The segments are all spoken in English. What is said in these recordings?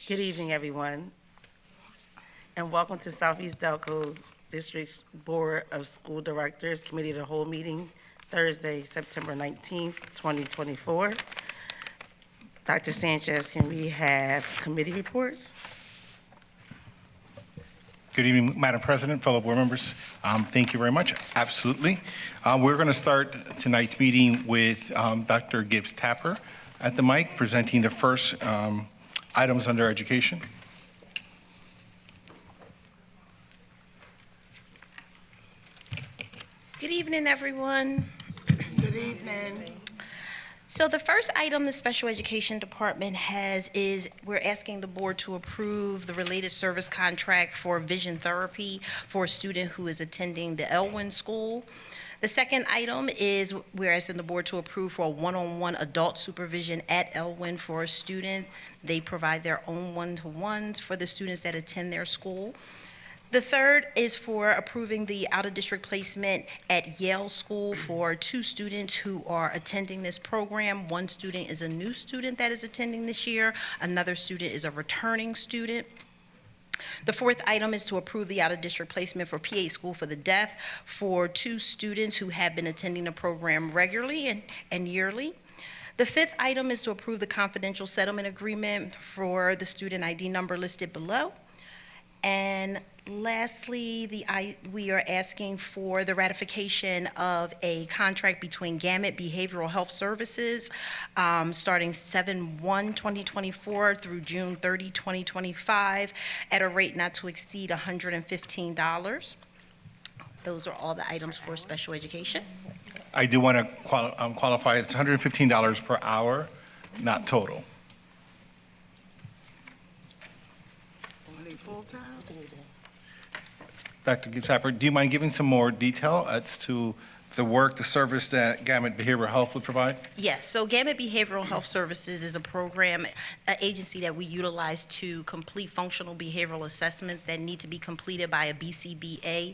Good evening, everyone, and welcome to Southeast Delco District's Board of School Directors Committee of the Whole meeting, Thursday, September 19th, 2024. Dr. Sanchez, can we have committee reports? Good evening, Madam President, fellow board members. Thank you very much. Absolutely. We're going to start tonight's meeting with Dr. Gibbs Tapper at the mic, presenting the first items under education. Good evening, everyone. Good evening. So the first item the Special Education Department has is we're asking the board to approve the related service contract for vision therapy for a student who is attending the Elwyn School. The second item is we're asking the board to approve for a one-on-one adult supervision at Elwyn for a student. They provide their own one-to-ones for the students that attend their school. The third is for approving the out-of-district placement at Yale School for 2 students who are attending this program. One student is a new student that is attending this year. Another student is a returning student. The fourth item is to approve the out-of-district placement for PA School for the Deaf for 2 students who have been attending the program regularly and yearly. The fifth item is to approve the confidential settlement agreement for the student ID number listed below. And lastly, we are asking for the ratification of a contract between Gamut Behavioral Health Services starting 7/1/2024 through June 30, 2025 at a rate not to exceed $115. Those are all the items for special education. I do want to qualify, it's $115 per hour, not total. Full-time? Dr. Gibbs Tapper, do you mind giving some more detail as to the work, the service that Gamut Behavioral Health would provide? Yes, so Gamut Behavioral Health Services is a program, an agency that we utilize to complete functional behavioral assessments that need to be completed by a BCBA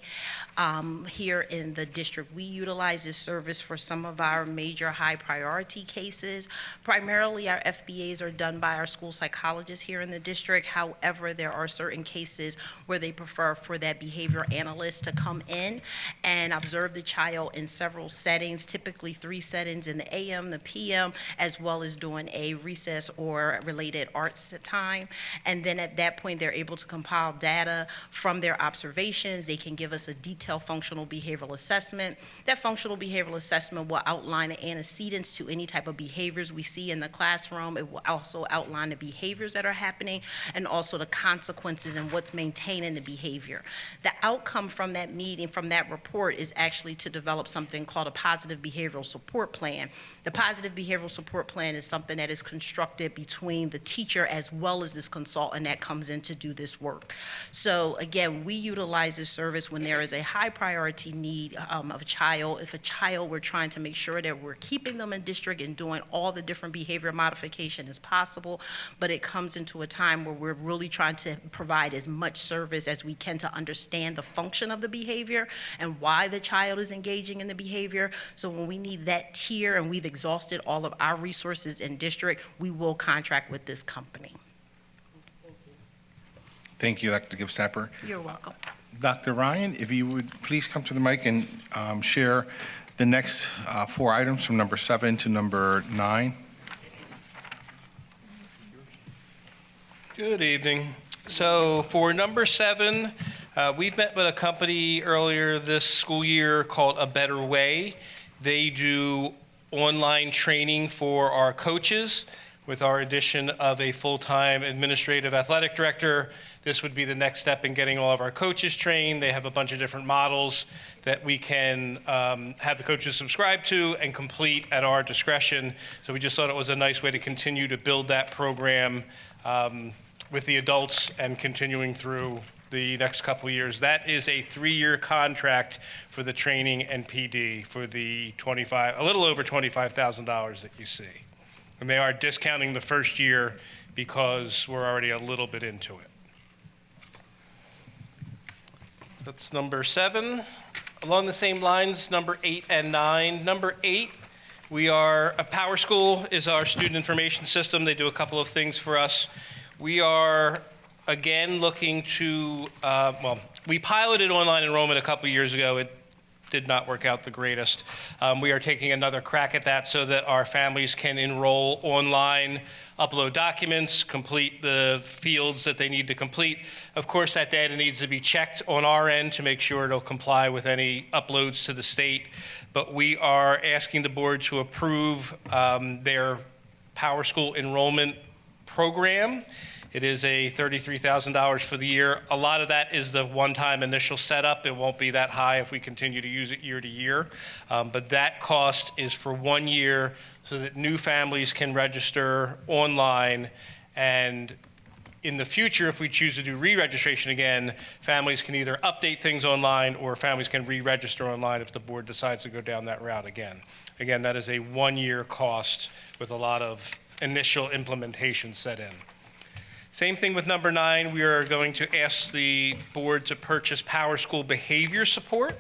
here in the district. We utilize this service for some of our major high priority cases. Primarily, our FBAs are done by our school psychologists here in the district. However, there are certain cases where they prefer for that behavior analyst to come in and observe the child in several settings, typically 3 settings in the AM, the PM, as well as doing a recess or related arts time. And then at that point, they're able to compile data from their observations. They can give us a detailed functional behavioral assessment. That functional behavioral assessment will outline the antecedents to any type of behaviors we see in the classroom. It will also outline the behaviors that are happening and also the consequences and what's maintaining the behavior. The outcome from that meeting, from that report, is actually to develop something called a positive behavioral support plan. The positive behavioral support plan is something that is constructed between the teacher as well as this consultant that comes in to do this work. So again, we utilize this service when there is a high priority need of a child. If a child, we're trying to make sure that we're keeping them in district and doing all the different behavior modification as possible, but it comes into a time where we're really trying to provide as much service as we can to understand the function of the behavior and why the child is engaging in the behavior. So when we need that tier and we've exhausted all of our resources in district, we will contract with this company. Thank you, Dr. Gibbs Tapper. You're welcome. Dr. Ryan, if you would please come to the mic and share the next 4 items from number 7 to number 9. Good evening. So for number 7, we've met with a company earlier this school year called A Better Way. They do online training for our coaches. With our addition of a full-time administrative athletic director, this would be the next step in getting all of our coaches trained. They have a bunch of different models that we can have the coaches subscribe to and complete at our discretion. So we just thought it was a nice way to continue to build that program with the adults and continuing through the next couple of years. That is a 3-year contract for the training and PD for the a little over $25,000 that you see. And they are discounting the first year because we're already a little bit into it. That's number 7. Along the same lines, number 8 and 9. Number 8, a Power School is our student information system. They do a couple of things for us. We are, again, looking to, we piloted online enrollment a couple years ago. It did not work out the greatest. We are taking another crack at that so that our families can enroll online, upload documents, complete the fields that they need to complete. Of course, that data needs to be checked on our end to make sure it'll comply with any uploads to the state. But we are asking the board to approve their PowerSchool enrollment program. It is a $33,000 for the year. A lot of that is the one-time initial setup. It won't be that high if we continue to use it year to year. But that cost is for 1 year so that new families can register online. And in the future, if we choose to do re-registration again, families can either update things online or families can re-register online if the board decides to go down that route again. Again, that is a 1-year cost with a lot of initial implementation set in. Same thing with number 9. We are going to ask the board to purchase PowerSchool behavior support.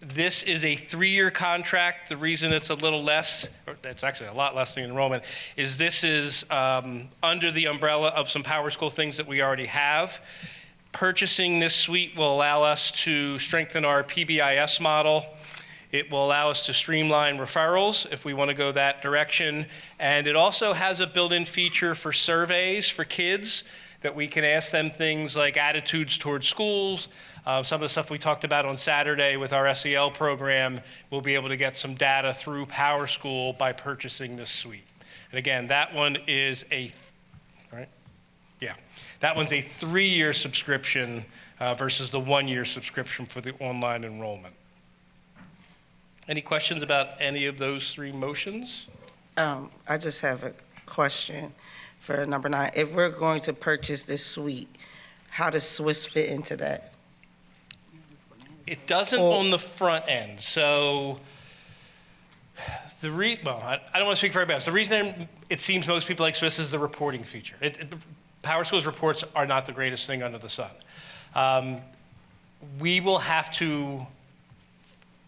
This is a 3-year contract. The reason it's a little less, or it's actually a lot less than enrollment, is this is under the umbrella of some PowerSchool things that we already have. Purchasing this suite will allow us to strengthen our PBIS model. It will allow us to streamline referrals if we want to go that direction. And it also has a built-in feature for surveys for kids that we can ask them things like attitudes towards schools. Some of the stuff we talked about on Saturday with our SEL program, we'll be able to get some data through PowerSchool by purchasing this suite. And again, that one is that one's a 3-year subscription versus the 1-year subscription for the online enrollment. Any questions about any of those 3 motions? I just have a question for number 9. If we're going to purchase this suite, how does Swiss fit into that? It doesn't on the front end. So I don't want to speak for everybody else. The reason it seems most people like Swiss is the reporting feature. PowerSchool's reports are not the greatest thing under the sun. We will have to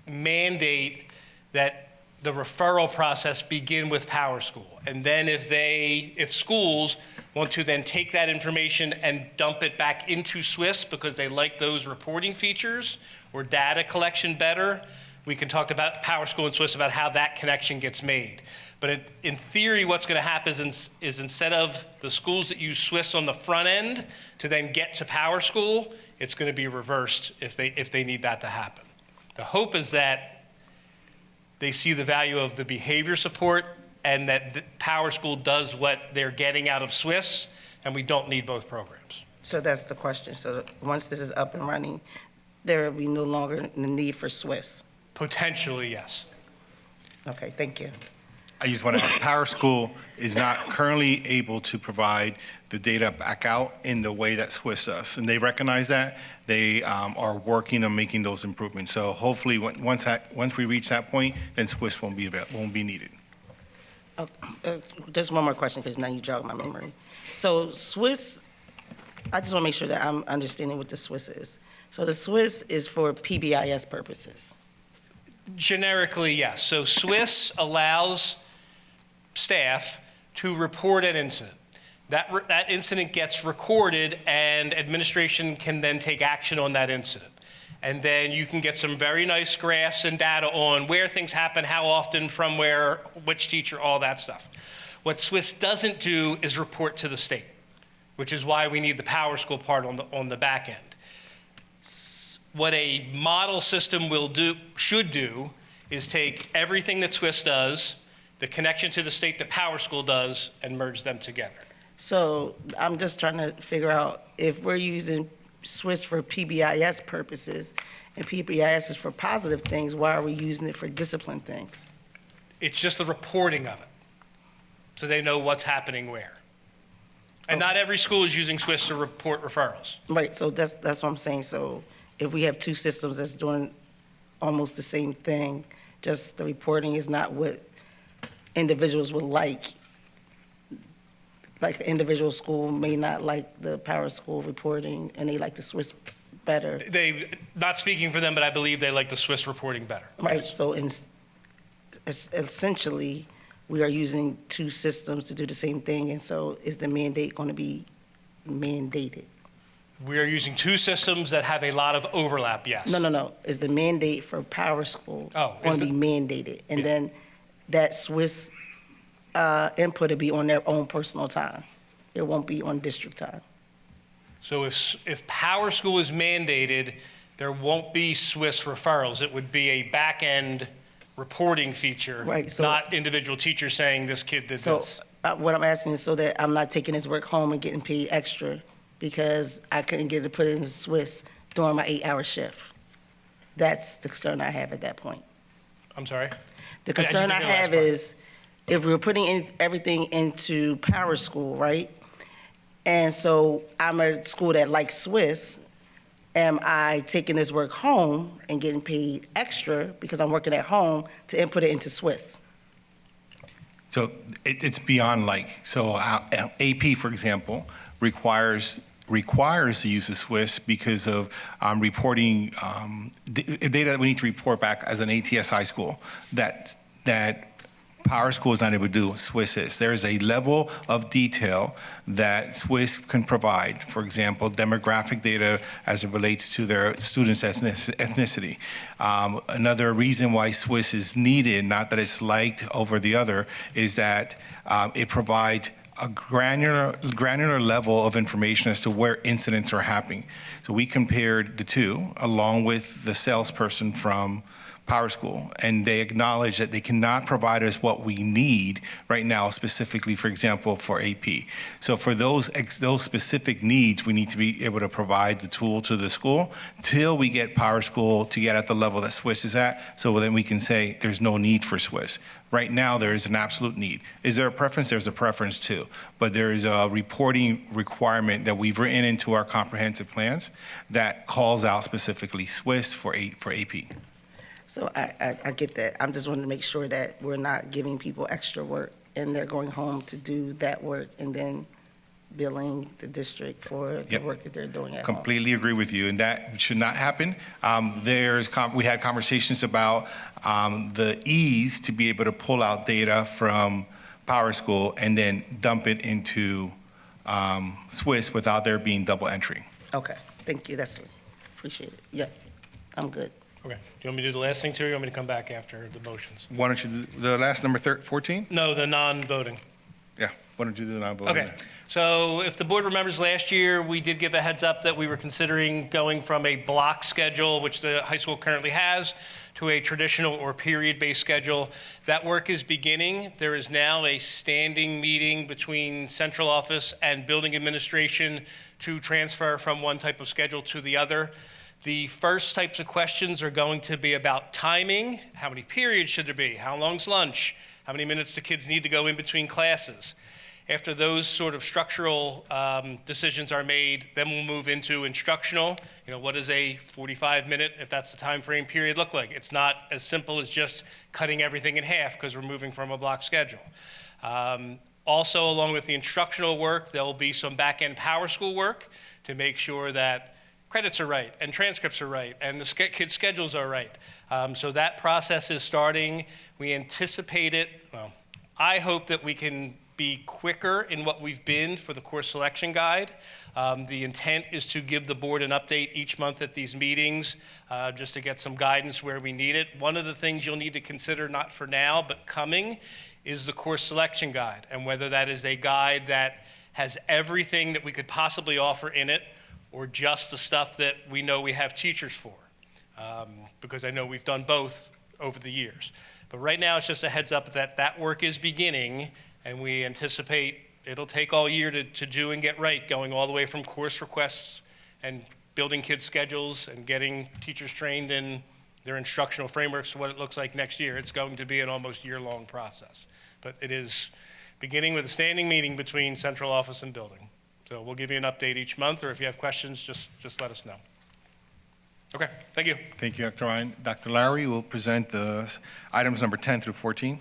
mandate that the referral process begin with PowerSchool. And then if schools want to then take that information and dump it back into Swiss because they like those reporting features or data collection better, we can talk about PowerSchool and Swiss about how that connection gets made. But in theory, what's going to happen is instead of the schools that use Swiss on the front end to then get to PowerSchool, it's going to be reversed if they need that to happen. The hope is that they see the value of the behavior support and that PowerSchool does what they're getting out of Swiss, and we don't need both programs. So that's the question. So once this is up and running, there will be no longer the need for Swiss. Potentially, yes. Okay, thank you. I just want to add, PowerSchool is not currently able to provide the data back out in the way that Swiss does. And they recognize that. They are working on making those improvements. So hopefully, once we reach that point, then Swiss won't be needed. Just one more question, because now you jog my memory. So Swiss, I just want to make sure that I'm understanding what the Swiss is. So the Swiss is for PBIS purposes. Generically, yes. So Swiss allows staff to report an incident. That incident gets recorded, and administration can then take action on that incident. And then you can get some very nice graphs and data on where things happen, how often, from where, which teacher, all that stuff. What Swiss doesn't do is report to the state, which is why we need the PowerSchool part on the back end. What a model system should do is take everything that Swiss does, the connection to the state that PowerSchool does, and merge them together. So I'm just trying to figure out, if we're using Swiss for PBIS purposes and PBIS is for positive things, why are we using it for discipline things? It's just the reporting of it, so they know what's happening where. And not every school is using Swiss to report referrals. Right, so that's what I'm saying. So if we have 2 systems that's doing almost the same thing, just the reporting is not what individuals would like. Like, the individual school may not like the PowerSchool reporting, and they like the Swiss better. Not speaking for them, but I believe they like the Swiss reporting better. Right, Yes. so essentially, we are using two systems to do the same thing, and so is the mandate going to be mandated? We are using two systems that have a lot of overlap, yes. No. Is the mandate for Power School Oh, is going to the- be mandated? And Yeah. then that Swiss input will be on their own personal time. It won't be on district time. So if Power School is mandated, there won't be Swiss referrals. It would be a back-end reporting feature, Right, so- not individual teachers saying this kid did So this. what I'm asking is so that I'm not taking this work home and getting paid extra because I couldn't get it put in Swiss during my 8-hour shift. That's the concern I have at that point. I'm sorry? The I just concern I didn't hear the last have part. is if we're putting everything into Power School, right? And so I'm a school that likes Swiss. Am I taking this work home and getting paid extra because I'm working at home to input it into Swiss? So it's beyond like, so AP, for example, requires the use of Swiss because of reporting data that we need to report back as an ATSI school that Power School is not able to do, Swiss is. There is a level of detail that Swiss can provide. For example, demographic data as it relates to their students' ethnicity. Another reason why Swiss is needed, not that it's liked over the other, is that it provides a granular level of information as to where incidents are happening. So we compared the two along with the salesperson from Power School, and they acknowledge that they cannot provide us what we need right now, specifically, for example, for AP. So for those specific needs, we need to be able to provide the tool to the school till we get Power School to get at the level that Swiss is at, so then we can say there's no need for Swiss. Right now, there is an absolute need. Is there a preference? There's a preference too, but there is a reporting requirement that we've written into our comprehensive plans that calls out specifically Swiss for AP. So I get that. I'm just wanting to make sure that we're not giving people extra work and they're going home to do that work and then billing the district for the Yep. work that they're doing at home. Completely agree with you, and that should not happen. We had conversations about the ease to be able to pull out data from Power School and then dump it into Swiss without there being double entry. Okay, thank you. Appreciate it. Yeah, I'm good. Okay. Do you want me to do the last thing too, or you want me to come back after the motions? Why don't you do the last number 14? No, the non-voting. Yeah, why don't you do the non-voting? Okay, so if the board remembers last year, we did give a heads up that we were considering going from a block schedule, which the high school currently has, to a traditional or period-based schedule. That work is beginning. There is now a standing meeting between central office and building administration to transfer from one type of schedule to the other. The first types of questions are going to be about timing. How many periods should there be? How long's lunch? How many minutes do kids need to go in between classes? After those sort of structural decisions are made, then we'll move into instructional. You know, what does a 45-minute, if that's the time frame period, look like? It's not as simple as just cutting everything in half because we're moving from a block schedule. Also, along with the instructional work, there will be some back-end Power School work to make sure that credits are right and transcripts are right and the kids' schedules are right. So that process is starting. We anticipate it, well, I hope that we can be quicker in what we've been for the course selection guide. The intent is to give the board an update each month at these meetings, just to get some guidance where we need it. One of the things you'll need to consider, not for now, but coming, is the course selection guide, and whether that is a guide that has everything that we could possibly offer in it, or just the stuff that we know we have teachers for, because I know we've done both over the years. But right now, it's just a heads up that that work is beginning, and we anticipate it'll take all year to do and get right, going all the way from course requests and building kids' schedules and getting teachers trained in their instructional frameworks to what it looks like next year. It's going to be an almost year-long process. But it is beginning with a standing meeting between central office and building. So we'll give you an update each month, or if you have questions, just let us know. Okay, thank you. Thank you, Dr. Ryan. Dr. Lowry will present the items number 10 through 14.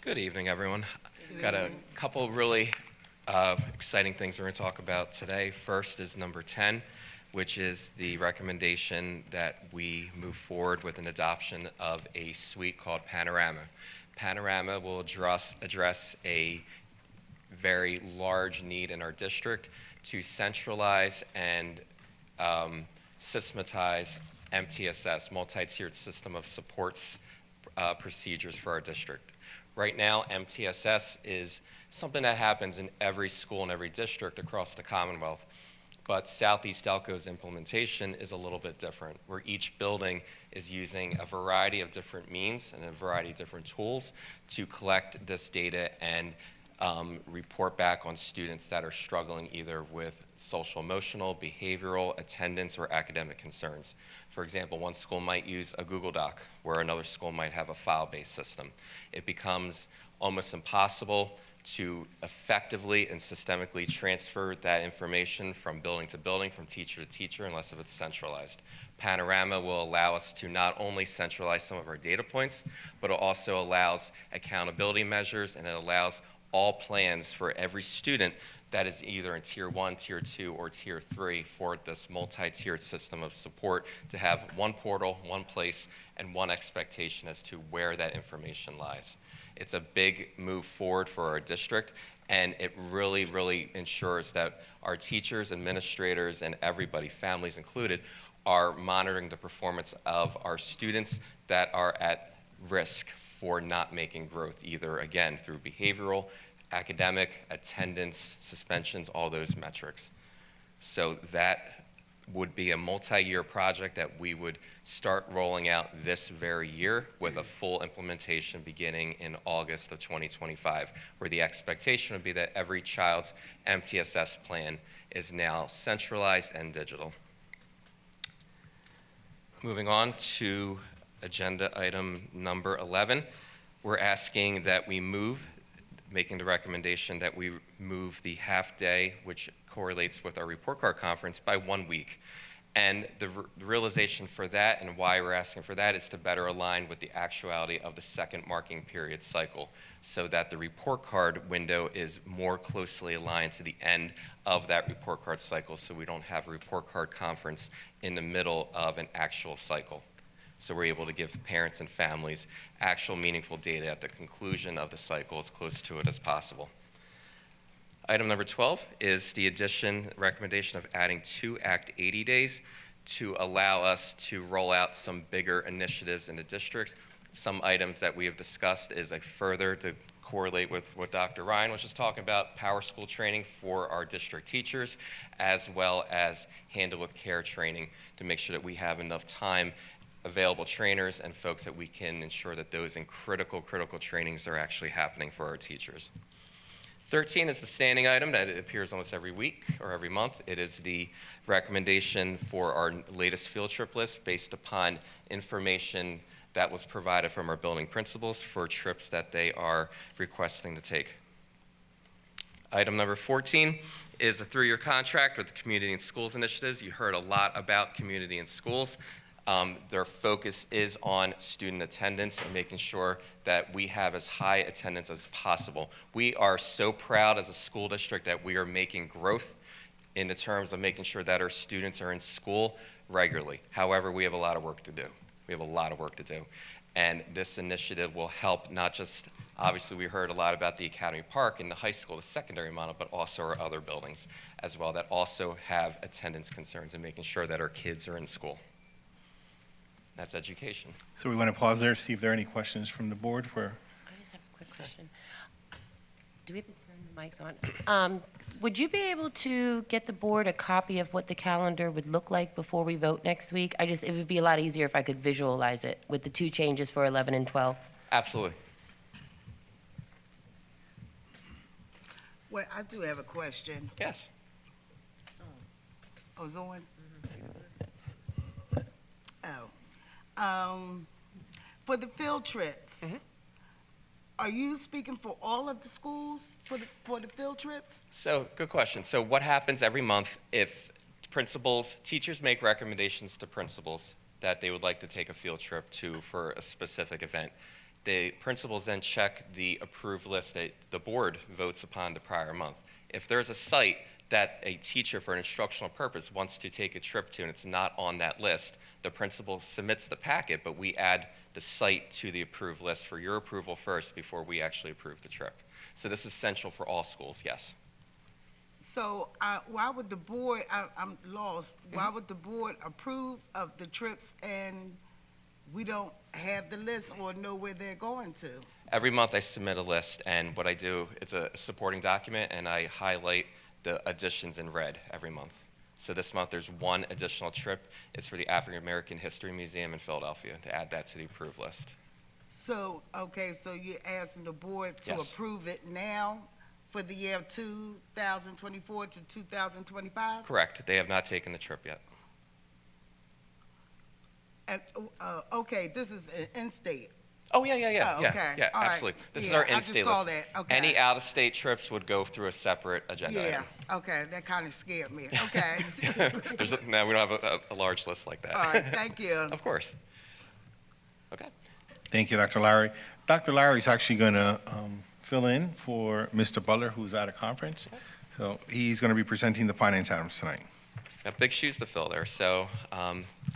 Good evening, everyone. Got a couple really exciting things we're going to talk about today. First is number 10. which is the recommendation that we move forward with an adoption of a suite called Panorama. Panorama will address a very large need in our district to centralize and systematize MTSS, multi-tiered system of supports procedures for our district. Right now, MTSS is something that happens in every school and every district across the Commonwealth. But Southeast Delco's implementation is a little bit different, where each building is using a variety of different means and a variety of different tools to collect this data and report back on students that are struggling either with social, emotional, behavioral, attendance, or academic concerns. For example, one school might use a Google Doc, where another school might have a file-based system. It becomes almost impossible to effectively and systemically transfer that information from building to building, from teacher to teacher, unless if it's centralized. Panorama will allow us to not only centralize some of our data points, but it also allows accountability measures, and it allows all plans for every student that is either in Tier 1, Tier 2, or Tier 3 for this multi-tiered system of support to have one portal, one place, and one expectation as to where that information lies. It's a big move forward for our district, and it really, really ensures that our teachers, administrators, and everybody, families included, are monitoring the performance of our students that are at risk for not making growth, either, again, through behavioral, academic, attendance, suspensions, all those metrics. So that would be a multi-year project that we would start rolling out this very year with a full implementation beginning in August of 2025, where the expectation would be that every child's MTSS plan is now centralized and digital. Moving on to agenda item number 11, we're asking that we making the recommendation that we move the half day, which correlates with our report card conference, by 1 week. And the realization for that and why we're asking for that is to better align with the actuality of the second marking period cycle, so that the report card window is more closely aligned to the end of that report card cycle, so we don't have a report card conference in the middle of an actual cycle. So we're able to give parents and families actual meaningful data at the conclusion of the cycle, as close to it as possible. Item number 12 is the recommendation of adding 2 Act 80 days to allow us to roll out some bigger initiatives in the district. Some items that we have discussed is further to correlate with what Dr. Ryan was just talking about, power school training for our district teachers, as well as handle with care training to make sure that we have enough time, available trainers, and folks that we can ensure that those in critical trainings are actually happening for our teachers. 13 is the standing item that appears almost every week or every month. It is the recommendation for our latest field trip list based upon information that was provided from our building principals for trips that they are requesting to take. Item number 14 is a 3-year contract with the Community and Schools Initiatives. You heard a lot about Community and Schools. Their focus is on student attendance and making sure that we have as high attendance as possible. We are so proud as a school district that we are making growth in the terms of making sure that our students are in school regularly. However, we have a lot of work to do. And this initiative will help not just, obviously we heard a lot about the Academy Park and the high school, the secondary model, but also our other buildings as well that also have attendance concerns and making sure that our kids are in school. That's education. So we want to pause there to see if there are any questions from the board for. I just have a quick question. Do we have to turn the mics on? Would you be able to get the board a copy of what the calendar would look like before we vote next week? It would be a lot easier if I could visualize it with the 2 changes for 11 and 12. Absolutely. Well, I do have a question. Yes. Oh, Zoe? Oh. For the field trips, are you speaking for all of the schools for the field trips? So, good question. So what happens every month if teachers make recommendations to principals that they would like to take a field trip to for a specific event. The principals then check the approved list that the board votes upon the prior month. If there's a site that a teacher for an instructional purpose wants to take a trip to and it's not on that list, the principal submits the packet, but we add the site to the approved list for your approval first before we actually approve the trip. So this is essential for all schools, yes. So, why would the board, I'm lost, why would the board approve of the trips and we don't have the list or know where they're going to? Every month I submit a list, and what I do, it's a supporting document, and I highlight the additions in red every month. So this month, there's one additional trip. It's for the African American History Museum in Philadelphia, to add that to the approved list. So, okay, so you're asking the board to Yes. approve it now for the year of 2024 to 2025? Correct. They have not taken the trip yet. And, okay, this is in-state. Oh, yeah, Oh, yeah, okay. All right. absolutely. This is Yeah, our I just in-state saw list. that. Okay. Any out-of-state trips would go through a separate agenda Yeah, item. okay, that kind of scared me. Okay. No, we don't have a large list like that. All right, thank you. Of course. Okay. Thank you, Dr. Lowry. Dr. Lowry is actually going to fill in for Mr. Butler, who's at a conference. So he's going to be presenting the finance items tonight. Got big shoes to fill there, so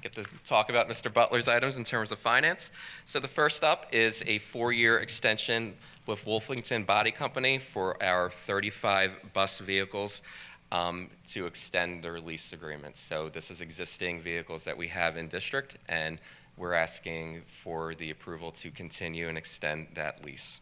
get to talk about Mr. Butler's items in terms of finance. So the first up is a 4-year extension with Wolfington Body Company for our 35 bus vehicles to extend their lease agreements. So this is existing vehicles that we have in district, and we're asking for the approval to continue and extend that lease.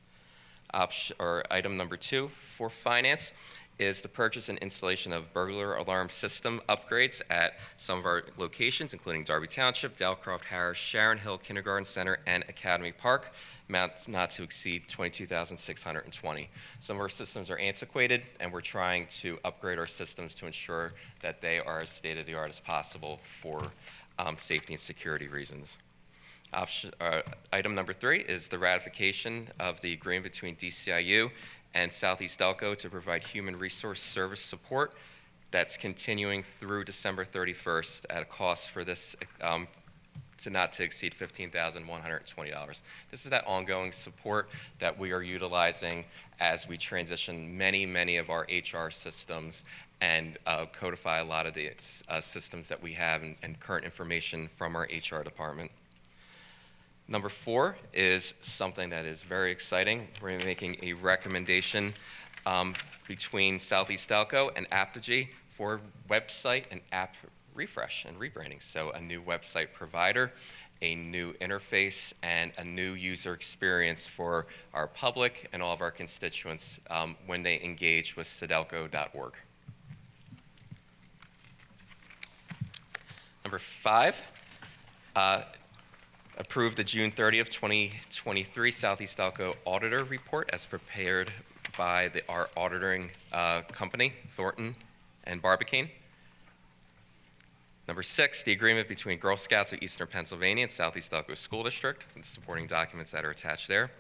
Item number 2 for finance is the purchase and installation of burglar alarm system upgrades at some of our locations, including Darby Township, Delcroft, Harris, Sharon Hill Kindergarten Center, and Academy Park, amount not to exceed $22,620. Some of our systems are antiquated, and we're trying to upgrade our systems to ensure that they are as state-of-the-art as possible for safety and security reasons. Item number 3 is the ratification of the agreement between DCIU and Southeast Delco to provide human resource service support. That's continuing through December 31st at a cost for this to not to exceed $15,120. This is that ongoing support that we are utilizing as we transition many of our HR systems and codify a lot of the systems that we have and current information from our HR department. Number 4 is something that is very exciting. We're making a recommendation between Southeast Delco and Apogee for website and app refresh and rebranding. So a new website provider, a new interface, and a new user experience for our public and all of our constituents when they engage with Sedelco.org. Number 5, approve the June 30th, 2023 Southeast Delco Auditor Report as prepared by our auditing company, Thornton and Barbicane. Number 6, the agreement between Girl Scouts of Eastern Pennsylvania and Southeast Delco School District, and supporting documents that are attached there.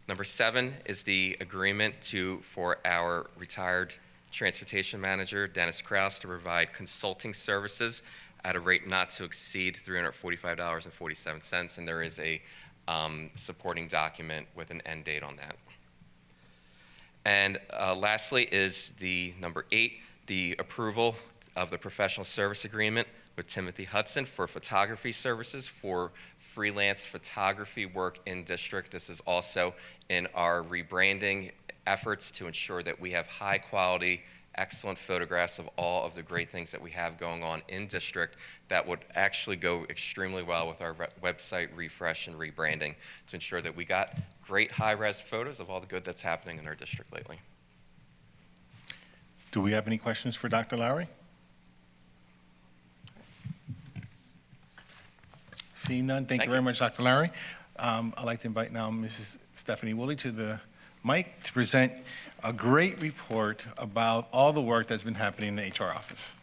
Number 7 is the agreement for our retired transportation manager, Dennis Kraus, to provide consulting services at a rate not to exceed $345.47, and there is a supporting document with an end date on that. And lastly is the number 8, the approval of the professional service agreement with Timothy Hudson for photography services for freelance photography work in district. This is also in our rebranding efforts to ensure that we have high quality, excellent photographs of all of the great things that we have going on in district that would actually go extremely well with our website refresh and rebranding to ensure that we got great high-res photos of all the good that's happening in our district lately. Do we have any questions for Dr. Lowry? Seeing none, thank you very much, Dr. Lowry. I'd like to invite now Mrs. Stephanie Woolley to the mic to present a great report about all the work that's been happening in the HR office.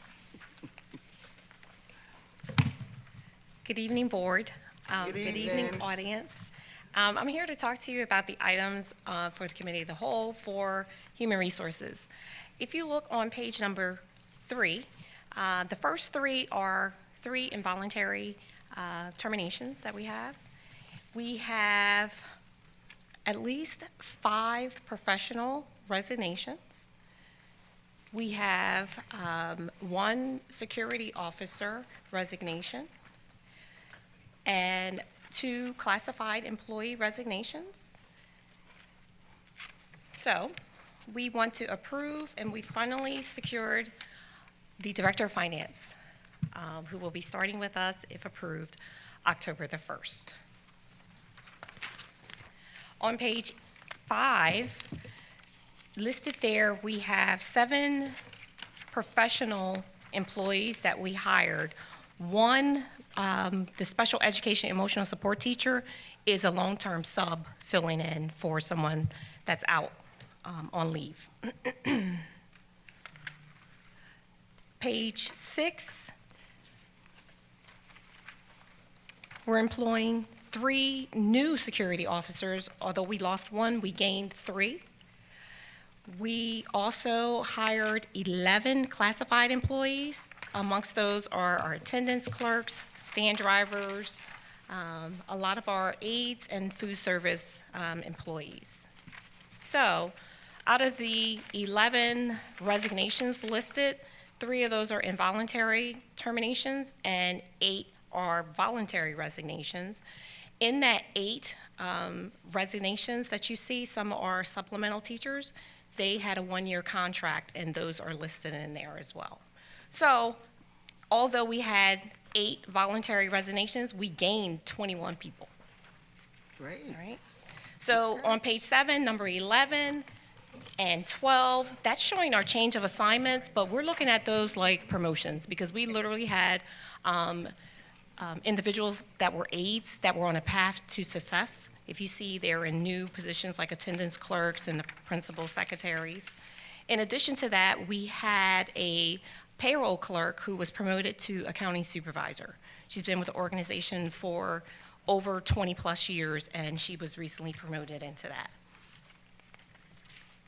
Good evening, Board. Good Good evening. evening, audience. I'm here to talk to you about the items for the Committee of the Whole for Human Resources. If you look on page number 3, the first 3 are 3 involuntary terminations that we have. We have at least 5 professional resignations. We have one security officer resignation and 2 classified employee resignations. So we want to approve, and we finally secured the Director of Finance, who will be starting with us, if approved, October the 1st. On page 5, listed there, we have 7 professional employees that we hired. One, the special education emotional support teacher, is a long-term sub filling in for someone that's out on leave. Page 6, we're employing 3 new security officers. Although we lost 1, we gained 3. We also hired 11 classified employees. Amongst those are our attendance clerks, van drivers, a lot of our aides and food service employees. So, out of the 11 resignations listed, 3 of those are involuntary terminations and 8 are voluntary resignations. In that 8 resignations that you see, some are supplemental teachers. They had a 1-year contract, and those are listed in there as well. So, although we had 8 voluntary resignations, we gained 21 people. Great. All right. So on page 7, number 11 and 12, that's showing our change of assignments, but we're looking at those like promotions because we literally had individuals that were aides that were on a path to success. If you see, they're in new positions like attendance clerks and the principal secretaries. In addition to that, we had a payroll clerk who was promoted to accounting supervisor. She's been with the organization for over 20-plus years, and she was recently promoted into that.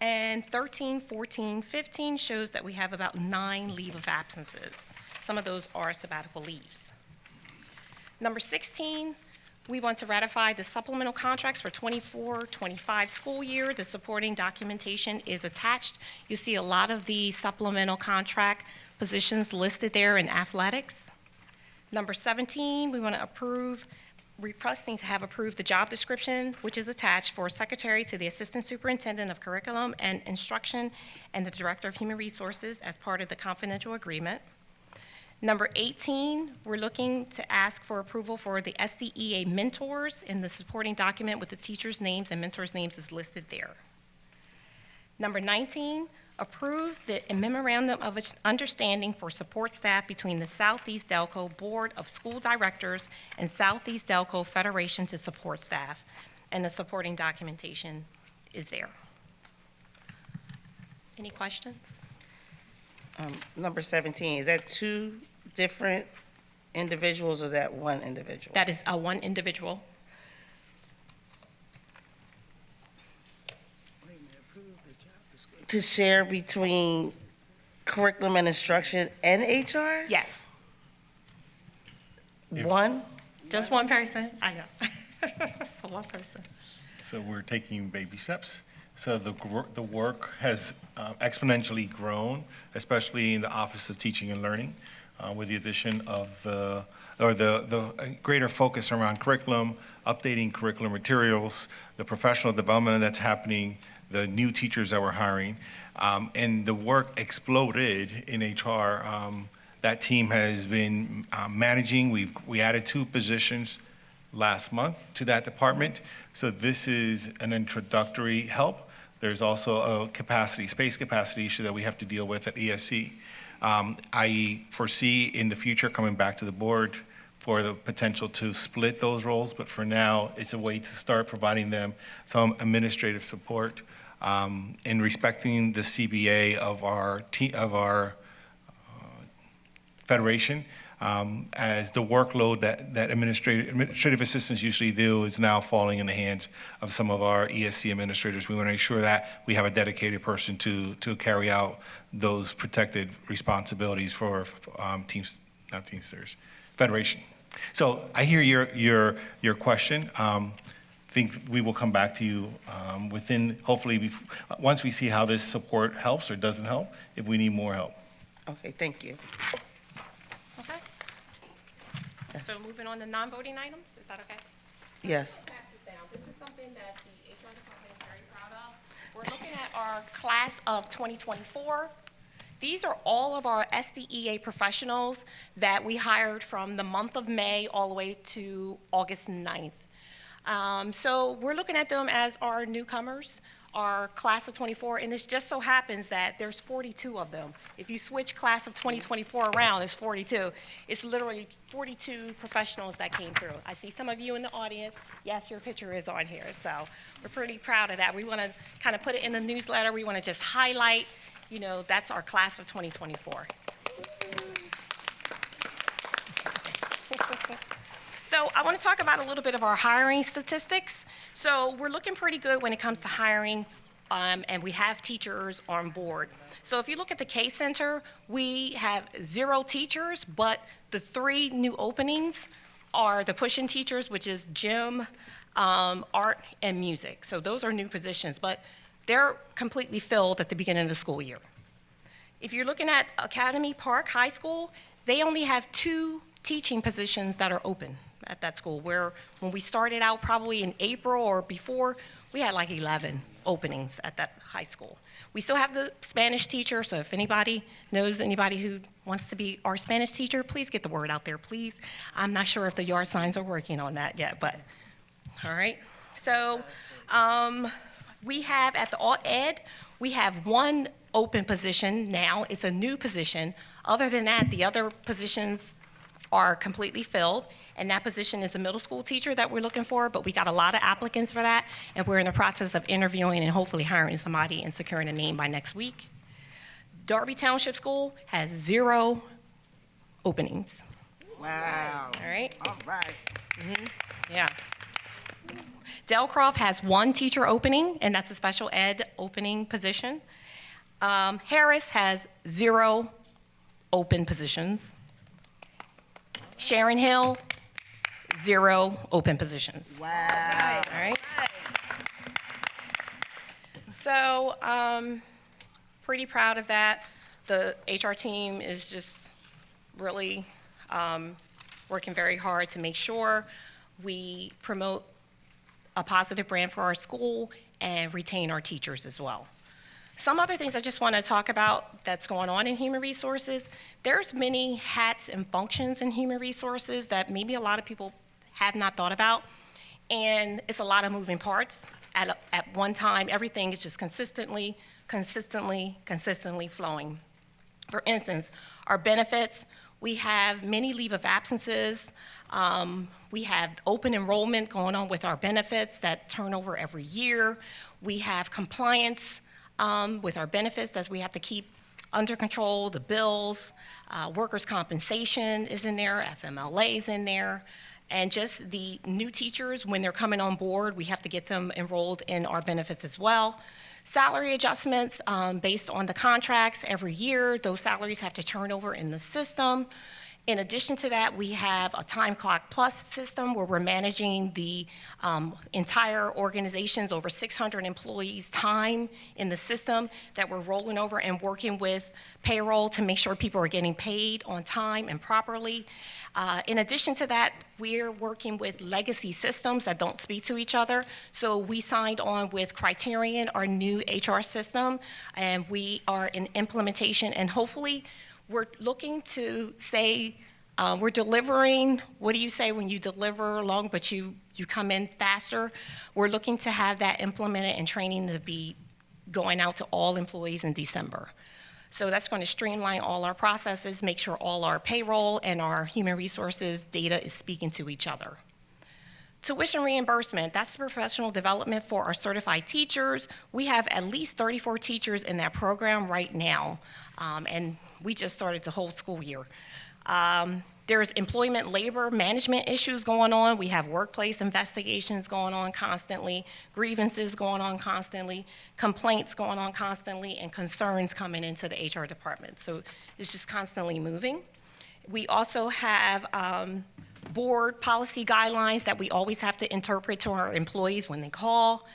And 13, 14, 15 shows that we have about 9 leave of absences. Some of those are sabbatical leaves. Number 16, we want to ratify the supplemental contracts for 24-25 school year. The supporting documentation is attached. You see a lot of the supplemental contract positions listed there in athletics. Number 17, we want to approve, requesting to have approved the job description, which is attached for secretary to the assistant superintendent of curriculum and instruction and the director of human resources as part of the confidential agreement. Number 18, we're looking to ask for approval for the SDEA mentors in the supporting document with the teachers' names and mentors' names is listed there. Number 19, approve the memorandum of understanding for support staff between the Southeast Delco Board of School Directors and Southeast Delco Federation to support staff, and the supporting documentation is there. Any questions? Number 17, is that 2 different individuals or is that 1 individual? That is one individual. To share between curriculum and instruction and HR? Yes, 1? just one person. I know. So one person. So we're taking baby steps. So the work has exponentially grown, especially in the Office of Teaching and Learning, with the addition of the greater focus around curriculum, updating curriculum materials, the professional development that's happening, the new teachers that we're hiring, and the work exploded in HR. That team has been managing. We added 2 positions last month to that department. So this is an introductory help. There's also a space capacity issue that we have to deal with at ESC. I foresee in the future coming back to the board for the potential to split those roles, but for now, it's a way to start providing them some administrative support in respecting the CBA of our federation. As the workload that administrative assistants usually do is now falling in the hands of some of our ESC administrators. We want to make sure that we have a dedicated person to carry out those protected responsibilities for Federation. So I hear your question. think we will come back to you within, hopefully, once we see how this support helps or doesn't help, if we need more help. Okay, thank you. Okay, Yes. so moving on to non-voting items, is that okay? Yes. Pass this down. This is something that the HR department is very proud of. We're looking at our class of 2024. These are all of our SDEA professionals that we hired from the month of May all the way to August 9th. So we're looking at them as our newcomers, our class of 24, and it just so happens that there's 42 of them. If you switch class of 2024 around, it's 42. It's literally 42 professionals that came through. I see some of you in the audience. Yes, your picture is on here, so we're pretty proud of that. We want to kind of put it in the newsletter. We want to just highlight, that's our class of 2024. So I want to talk about a little bit of our hiring statistics. So we're looking pretty good when it comes to hiring, and we have teachers on board. So if you look at the K Center, we have 0 teachers, but the 3 new openings are the push-in teachers, which is gym, art, and music. So those are new positions, but they're completely filled at the beginning of the school year. If you're looking at Academy Park High School, they only have 2 teaching positions that are open at that school, where when we started out probably in April or before, we had like 11 openings at that high school. We still have the Spanish teacher, so if anybody knows anybody who wants to be our Spanish teacher, please get the word out there, please. I'm not sure if the yard signs are working on that yet, but, all right. So we have at the Alt Ed, we have 1 open position now. It's a new position. Other than that, the other positions are completely filled, and that position is a middle school teacher that we're looking for, but we got a lot of applicants for that, and we're in the process of interviewing and hopefully hiring somebody and securing a name by next week. Darby Township School has 0 openings, Wow. all right? All right. Yeah. Delcroft has 1 teacher opening, and that's a special ed opening position. Harris has 0 open positions. Sharon Hill, 0 open positions. Wow. All right. So, pretty proud of that. The HR team is just really working very hard to make sure we promote a positive brand for our school and retain our teachers as well. Some other things I just want to talk about that's going on in human resources. There's many hats and functions in human resources that maybe a lot of people have not thought about, and it's a lot of moving parts. At one time, everything is just consistently flowing. For instance, our benefits, we have many leave of absences. We have open enrollment going on with our benefits that turn over every year. We have compliance with our benefits that we have to keep under control, the bills, workers' compensation is in there, FMLA is in there, and just the new teachers, when they're coming on board, we have to get them enrolled in our benefits as well. Salary adjustments based on the contracts every year, those salaries have to turn over in the system. In addition to that, we have a Time Clock Plus system where we're managing the entire organization's over 600 employees' time in the system that we're rolling over and working with payroll to make sure people are getting paid on time and properly. In addition to that, we're working with legacy systems that don't speak to each other. So we signed on with Criterion, our new HR system, and we are in implementation, and hopefully we're looking to say, we're delivering, what do you say when you deliver long but you come in faster? We're looking to have that implemented and training to be going out to all employees in December. So that's going to streamline all our processes, make sure all our payroll and our human resources data is speaking to each other. Tuition reimbursement, that's the professional development for our certified teachers. We have at least 34 teachers in that program right now, and we just started the whole school year. There's employment labor management issues going on. We have workplace investigations going on constantly, grievances going on constantly, complaints going on constantly, and concerns coming into the HR department. So it's just constantly moving. We also have board policy guidelines that we always have to interpret to our employees when they call.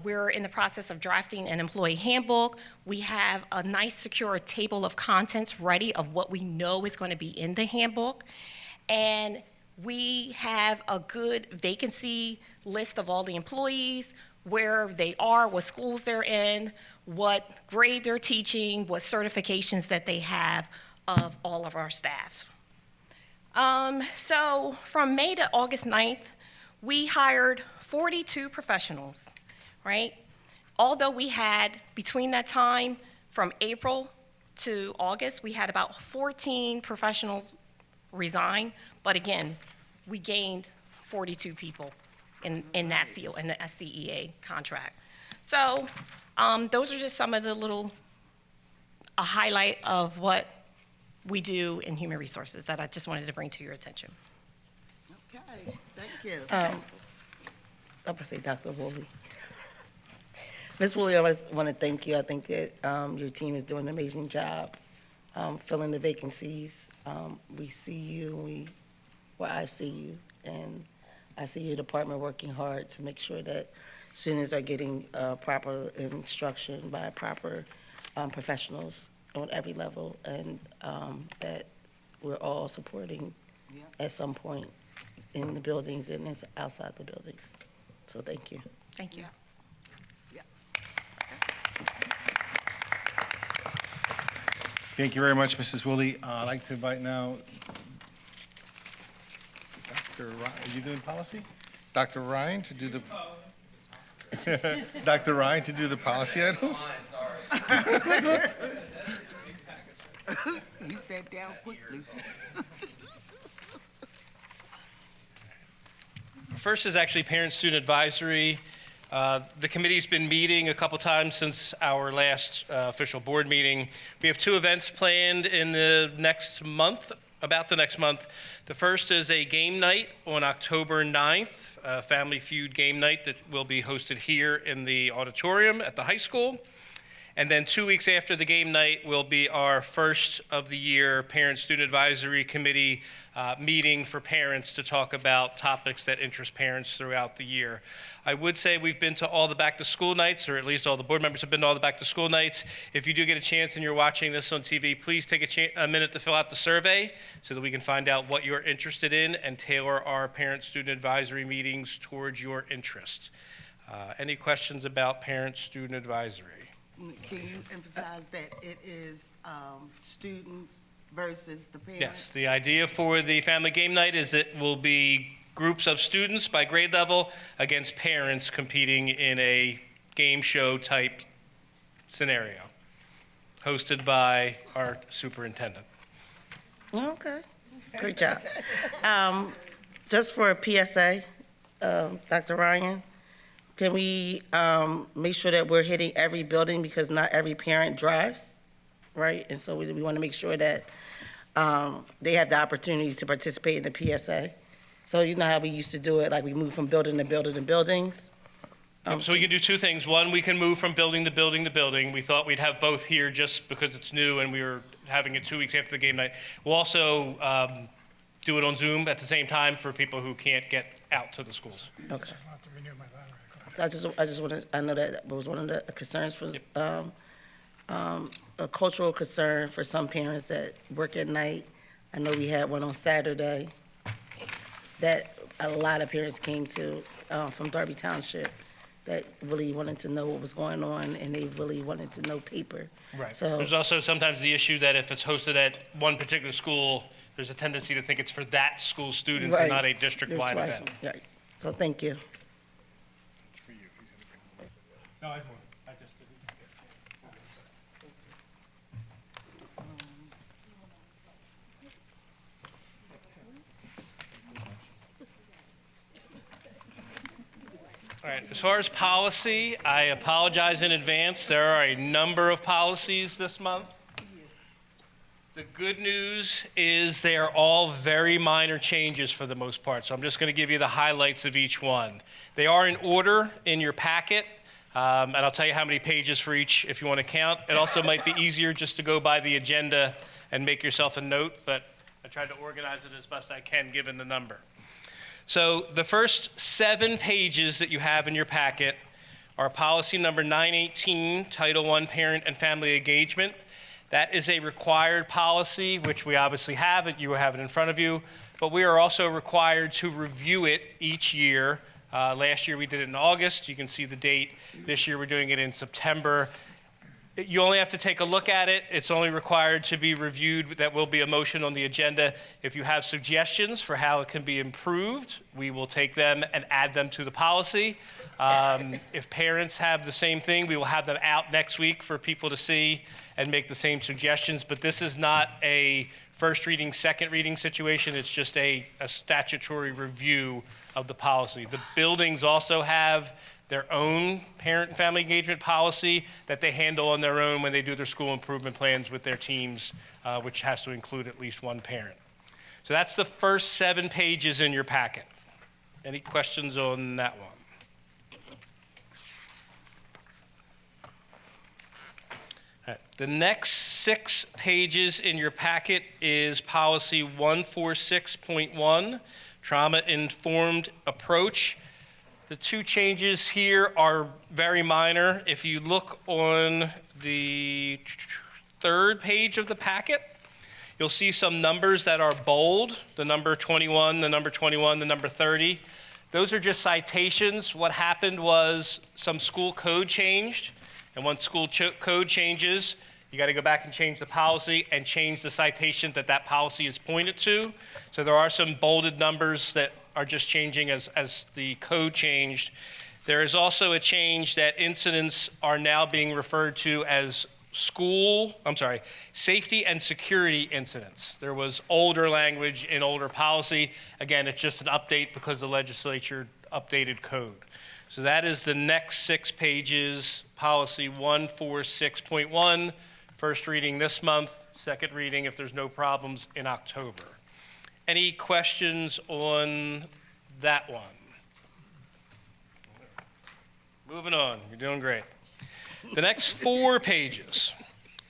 We're in the process of drafting an employee handbook. We have a nice, secure table of contents ready of what we know is going to be in the handbook. And we have a good vacancy list of all the employees, where they are, what schools they're in, what grade they're teaching, what certifications that they have of all of our staffs. So from May to August 9th, we hired 42 professionals, right? Although we had, between that time, from April to August, we had about 14 professionals resign, but again, we gained 42 people in that field, in the SDEA contract. So those are just some of the a highlight of what we do in human resources that I just wanted to bring to your attention. Okay, thank you. I'm going to say Dr. Woolley. Ms. Woolley, I want to thank you. I think that your team is doing an amazing job filling the vacancies. We see you, I see you, and I see your department working hard to make sure that students are getting proper instruction by proper professionals on every level, and that we're all supporting at some point in the buildings and outside the buildings. So thank you. Thank you. Thank you very much, Mrs. Woolley. I'd like to invite now Dr. Ryan. Are you doing policy? Dr. Ryan to do the... Dr. Ryan to do the policy items? He sat down quickly. First is actually Parent-Student Advisory. The committee's been meeting a couple times since our last official board meeting. We have 2 events planned in the next month, about the next month. The first is a game night on October 9th, a Family Feud game night that will be hosted here in the auditorium at the high school. And then 2 weeks after the game night will be our first of the year Parent-Student Advisory Committee meeting for parents to talk about topics that interest parents throughout the year. I would say we've been to all the back-to-school nights, or at least all the board members have been to all the back-to-school nights. If you do get a chance and you're watching this on TV, please take a minute to fill out the survey so that we can find out what you're interested in and tailor our Parent-Student Advisory meetings towards your interest. Any questions about Parent-Student Advisory? Can you emphasize that it is students versus the parents? Yes, the idea for the family game night is it will be groups of students by grade level against parents competing in a game show type scenario, hosted by our superintendent. Okay, great job. Just for a PSA, Dr. Ryan, can we make sure that we're hitting every building, because not every parent drives, right? And so we want to make sure that they have the opportunity to participate in the PSA. So you know how we used to do it, like we move from building to building to buildings? So we can do 2 things. One, we can move from building to building to building. We thought we'd have both here just because it's new and we were having it 2 weeks after the game night. We'll also do it on Zoom at the same time for people who can't get out to the schools. Okay. So I just want to, I know that was one of the concerns for, a cultural concern for some parents that work at night. I know we had one on Saturday that a lot of parents came to, from Darby Township, that really wanted to know what was going on, and they really wanted to know paper. Right. So- There's also sometimes the issue that if it's hosted at one particular school, there's a tendency to think it's for that school students and Right. not a district-wide event. Right. So thank you. No, I just didn't. All right, as far as policy, I apologize in advance. There are a number of policies this month. The good news is they are all very minor changes for the most part, so I'm just going to give you the highlights of each one. They are in order in your packet, and I'll tell you how many pages for each if you want to count. It also might be easier just to go by the agenda and make yourself a note, but I tried to organize it as best I can, given the number. So the first 7 pages that you have in your packet are policy number 918, Title I, Parent and Family Engagement. That is a required policy, which we obviously have it. You have it in front of you. But we are also required to review it each year. Last year we did it in August. You can see the date. This year we're doing it in September. You only have to take a look at it. It's only required to be reviewed. That will be a motion on the agenda. If you have suggestions for how it can be improved, we will take them and add them to the policy. If parents have the same thing, we will have them out next week for people to see and make the same suggestions. But this is not a first reading, second reading situation. It's just a statutory review of the policy. The buildings also have their own parent and family engagement policy that they handle on their own when they do their school improvement plans with their teams, which has to include at least one parent. So that's the first 7 pages in your packet. Any questions on that one? All right. The next 6 pages in your packet is policy 146.1, trauma-informed approach. The 2 changes here are very minor. If you look on the 3rd page of the packet, you'll see some numbers that are bold, the number 21, the number 21, the number 30. Those are just citations. What happened was some school code changed, and once school code changes, you got to go back and change the policy and change the citation that policy is pointed to. So there are some bolded numbers that are just changing as the code changed. There is also a change that incidents are now being referred to as safety and security incidents. There was older language in older policy. Again, it's just an update because the legislature updated code. So that is the next 6 pages, policy 146.1, first reading this month, second reading, if there's no problems, in October. Any questions on that one? Moving on, you're doing great. The next 4 pages,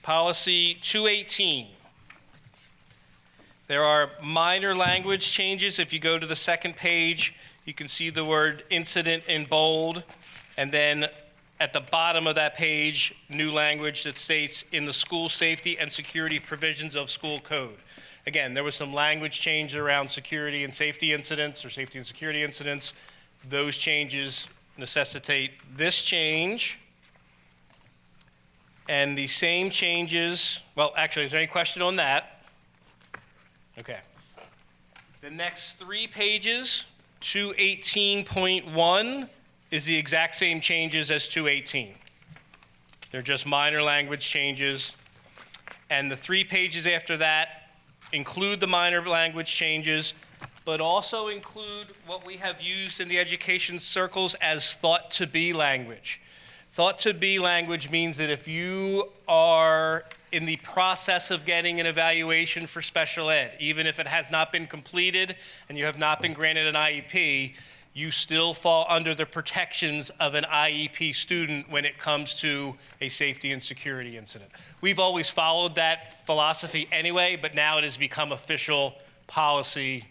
policy 218. There are minor language changes. If you go to the 2nd page, you can see the word incident in bold, and then at the bottom of that page, new language that states in the school safety and security provisions of school code. Again, there was some language change around security and safety incidents or safety and security incidents. Those changes necessitate this change. And the same changes, well, actually, is there any question on that? Okay. The next 3 pages, 218.1, is the exact same changes as 218. They're just minor language changes. And the 3 pages after that include the minor language changes, but also include what we have used in the education circles as thought to be language. Thought to be language means that if you are in the process of getting an evaluation for special ed, even if it has not been completed and you have not been granted an IEP, you still fall under the protections of an IEP student when it comes to a safety and security incident. We've always followed that philosophy anyway, but now it has become official policy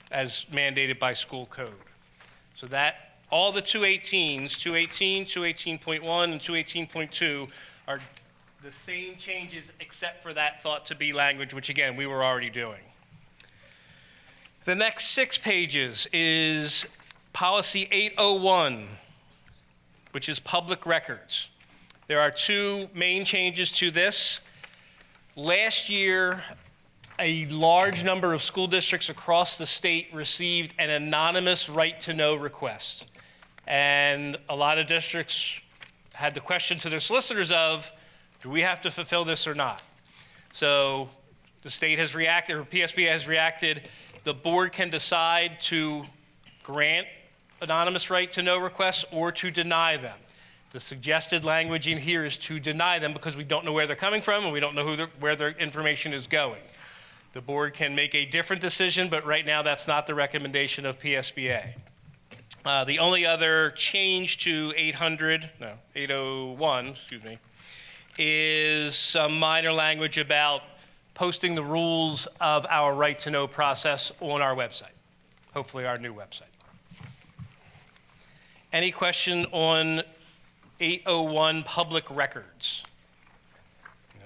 as mandated by school code. So that, all the 218s, 218, 218.1, and 218.2 are the same changes except for that thought to be language, which again, we were already doing. The next 6 pages is policy 801, which is public records. There are 2 main changes to this. Last year, a large number of school districts across the state received an anonymous right-to-know request. And a lot of districts had the question to their solicitors of, do we have to fulfill this or not? So the state has reacted, or PSBA has reacted. The board can decide to grant anonymous right-to-know requests or to deny them. The suggested language in here is to deny them because we don't know where they're coming from and we don't know where their information is going. The board can make a different decision, but right now that's not the recommendation of PSBA. The only other change to 801, is some minor language about posting the rules of our right to know process on our website, hopefully our new website. Any question on 801 public records?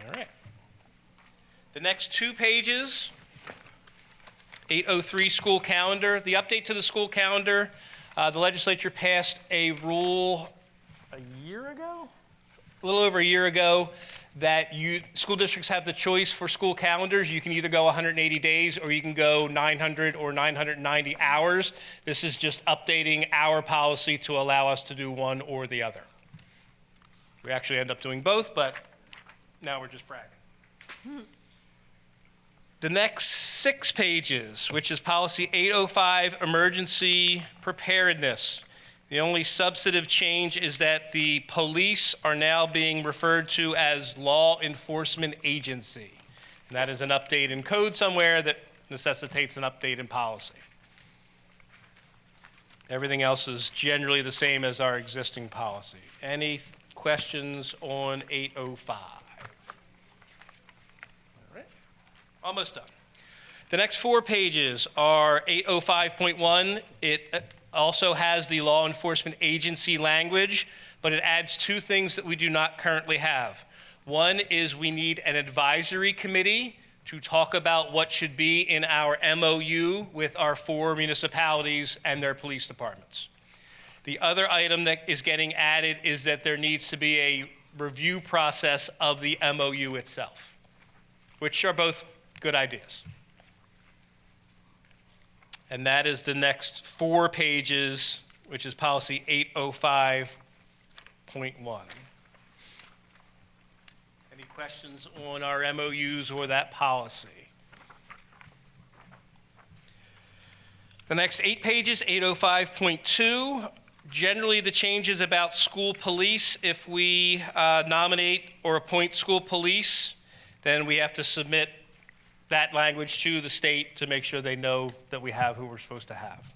All right. The next 2 pages, 803 school calendar. The update to the school calendar, the legislature passed a rule a year ago? A little over a year ago, that school districts have the choice for school calendars. You can either go 180 days or you can go 900 or 990 hours. This is just updating our policy to allow us to do one or the other. We actually end up doing both, but now we're just bragging. The next 6 pages, which is policy 805, emergency preparedness. The only substantive change is that the police are now being referred to as law enforcement agency. And that is an update in code somewhere that necessitates an update in policy. Everything else is generally the same as our existing policy. Any questions on 805? All right, almost done. The next 4 pages are 805.1. It also has the law enforcement agency language, but it adds 2 things that we do not currently have. One is we need an advisory committee to talk about what should be in our MOU with our 4 municipalities and their police departments. The other item that is getting added is that there needs to be a review process of the MOU itself, which are both good ideas. And that is the next 4 pages, which is policy 805.1. Any questions on our MOUs or that policy? The next 8 pages, 805.2. Generally, the changes about school police, if we nominate or appoint school police, then we have to submit that language to the state to make sure they know that we have who we're supposed to have.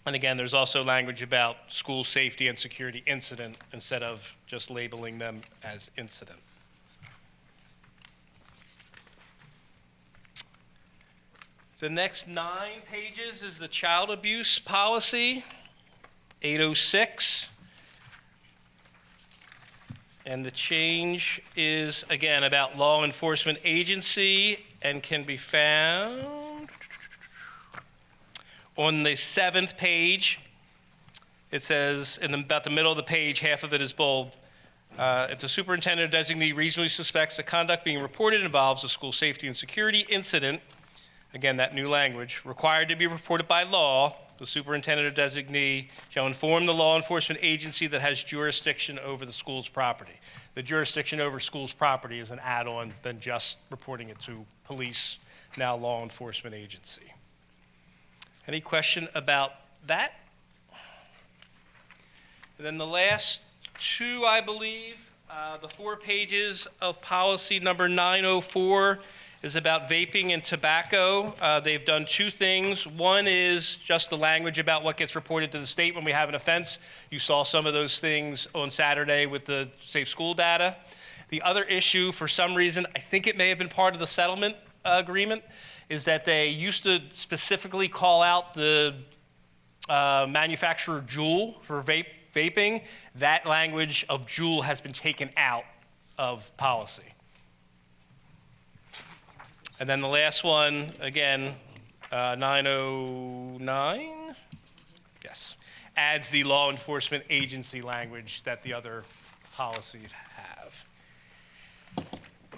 And again, there's also language about school safety and security incident instead of just labeling them as incident. The next 9 pages is the child abuse policy, 806. And the change is, again, about law enforcement agency and can be found on the 7th page. It says, in about the middle of the page, half of it is bold. If the superintendent or designee reasonably suspects the conduct being reported involves a school safety and security incident, again, that new language, required to be reported by law, the superintendent or designee shall inform the law enforcement agency that has jurisdiction over the school's property. The jurisdiction over school's property is an add-on than just reporting it to police, now law enforcement agency. Any question about that? And then the last 2, I believe, the 4 pages of policy number 904 is about vaping and tobacco. They've done 2 things. One is just the language about what gets reported to the state when we have an offense. You saw some of those things on Saturday with the Safe School data. The other issue, for some reason, I think it may have been part of the settlement agreement, is that they used to specifically call out the manufacturer Juul for vaping. That language of Juul has been taken out of policy. And then the last one, again, 909, yes, adds the law enforcement agency language that the other policies have.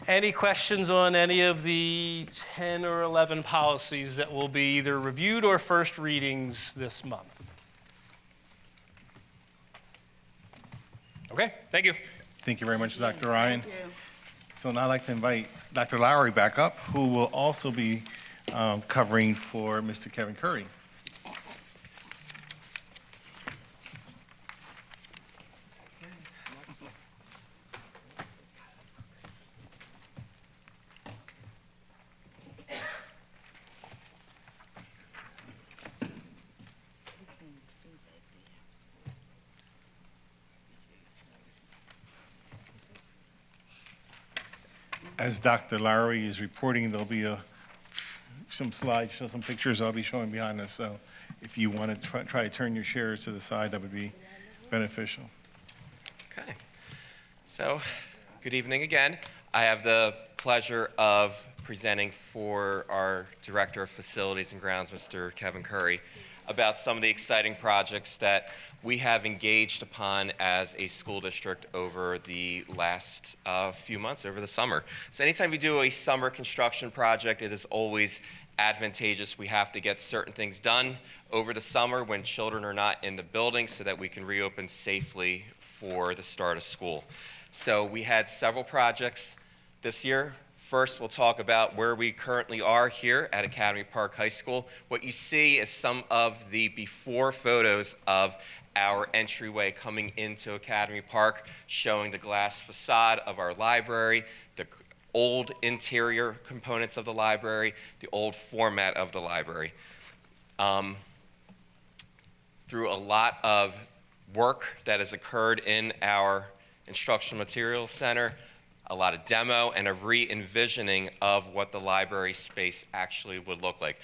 Any questions on any of the 10 or 11 policies that will be either reviewed or first readings this month? Okay, thank you. Thank you very much, Dr. Ryan. Thank you. So now I'd like to invite Dr. Lowry back up, who will also be covering for Mr. Kevin Curry. As Dr. Lowry is reporting, there'll be some slides, some pictures I'll be showing behind us. So if you want to try to turn your chairs to the side, that would be beneficial. Okay. So, good evening again. I have the pleasure of presenting for our Director of Facilities and Grounds, Mr. Kevin Curry, about some of the exciting projects that we have engaged upon as a school district over the last few months, over the summer. So anytime we do a summer construction project, it is always advantageous. We have to get certain things done over the summer when children are not in the building so that we can reopen safely for the start of school. So we had several projects this year. First, we'll talk about where we currently are here at Academy Park High School. What you see is some of the before photos of our entryway coming into Academy Park, showing the glass facade of our library, the old interior components of the library, the old format of the library. Through a lot of work that has occurred in our Instructional Materials Center, a lot of demo and a re-envisioning of what the library space actually would look like.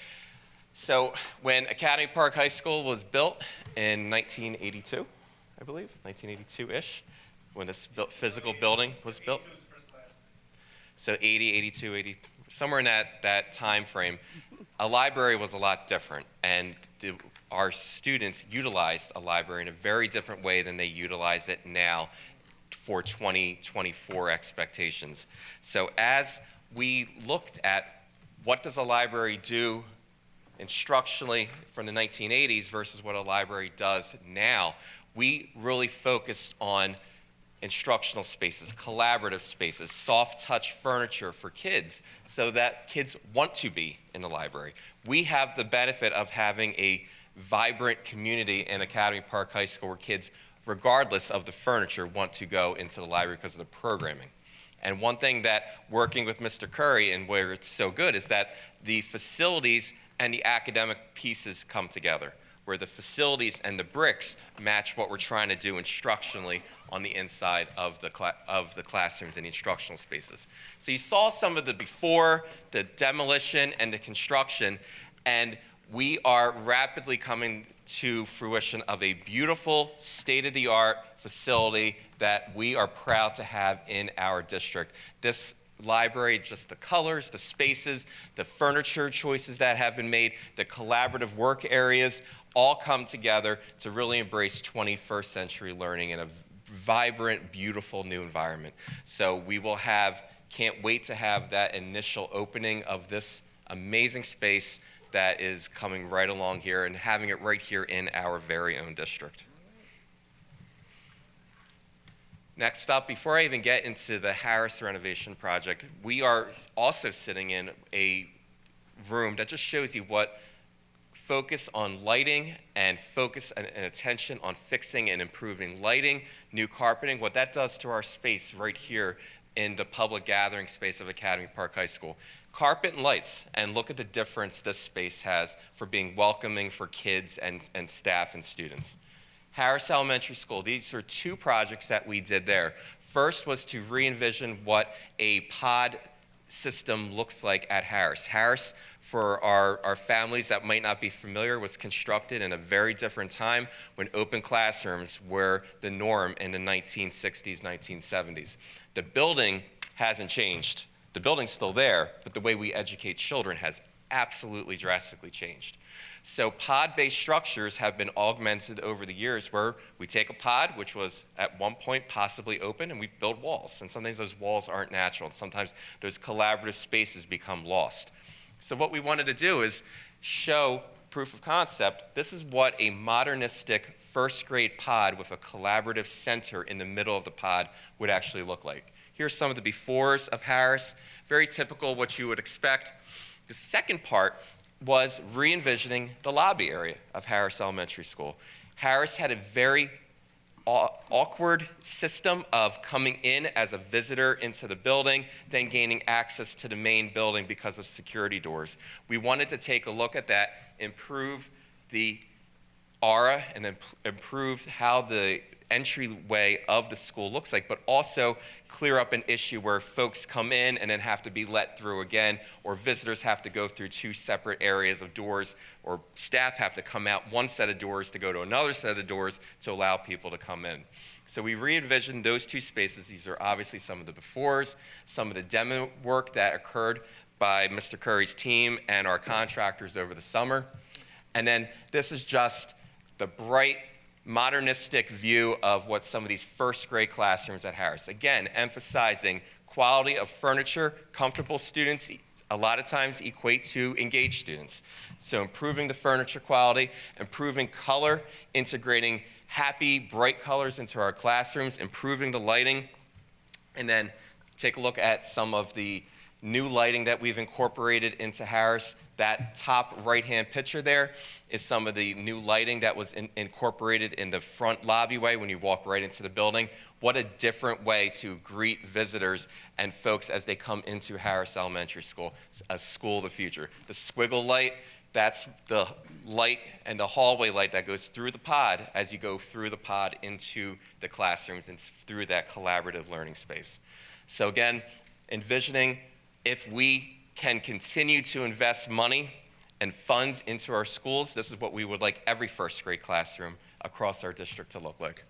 So when Academy Park High School was built in 1982, I believe, 1982-ish, when this physical building was built. So 80, 82, 80, somewhere in that time frame, a library was a lot different, and our students utilized a library in a very different way than they utilize it now for 2024 expectations. So as we looked at what does a library do instructionally from the 1980s versus what a library does now, we really focused on instructional spaces, collaborative spaces, soft touch furniture for kids so that kids want to be in the library. We have the benefit of having a vibrant community in Academy Park High School where kids, regardless of the furniture, want to go into the library because of the programming. And one thing that working with Mr. Curry and where it's so good is that the facilities and the academic pieces come together, where the facilities and the bricks match what we're trying to do instructionally on the inside of the classrooms and the instructional spaces. So you saw some of the before, the demolition and the construction, and we are rapidly coming to fruition of a beautiful, state-of-the-art facility that we are proud to have in our district. This library, just the colors, the spaces, the furniture choices that have been made, the collaborative work areas, all come together to really embrace 21st century learning in a vibrant, beautiful new environment. So we will can't wait to have that initial opening of this amazing space that is coming right along here and having it right here in our very own district. Next up, before I even get into the Harris renovation project, we are also sitting in a room that just shows you what focus on lighting and focus and attention on fixing and improving lighting, new carpeting, what that does to our space right here in the public gathering space of Academy Park High School. Carpet and lights, and look at the difference this space has for being welcoming for kids and staff and students. Harris Elementary School, these are two projects that we did there. First was to re-envision what a pod system looks like at Harris. Harris, for our families that might not be familiar, was constructed in a very different time when open classrooms were the norm in the 1960s, 1970s. The building hasn't changed. The building's still there, but the way we educate children has absolutely drastically changed. So pod-based structures have been augmented over the years where we take a pod, which was at one point possibly open, and we build walls. And sometimes those walls aren't natural, and sometimes those collaborative spaces become lost. So what we wanted to do is show proof of concept. This is what a modernistic first grade pod with a collaborative center in the middle of the pod would actually look like. Here's some of the befores of Harris. Very typical what you would expect. The second part was re-envisioning the lobby area of Harris Elementary School. Harris had a very awkward system of coming in as a visitor into the building, then gaining access to the main building because of security doors. We wanted to take a look at that, improve the aura, and improve how the entryway of the school looks like, but also clear up an issue where folks come in and then have to be let through again, or visitors have to go through two separate areas of doors, or staff have to come out one set of doors to go to another set of doors to allow people to come in. So we re-envisioned those two spaces. These are obviously some of the befores, some of the demo work that occurred by Mr. Curry's team and our contractors over the summer. And then this is just the bright, modernistic view of what some of these first grade classrooms at Harris. Again, emphasizing quality of furniture, comfortable students a lot of times equate to engaged students. So improving the furniture quality, improving color, integrating happy, bright colors into our classrooms, improving the lighting, and then take a look at some of the new lighting that we've incorporated into Harris. That top right-hand picture there is some of the new lighting that was incorporated in the front lobbyway when you walk right into the building. What a different way to greet visitors and folks as they come into Harris Elementary School, a school of the future. The squiggle light, that's the light and the hallway light that goes through the pod as you go through the pod into the classrooms and through that collaborative learning space. So again, envisioning if we can continue to invest money and funds into our schools, this is what we would like every first grade classroom across our district to look like.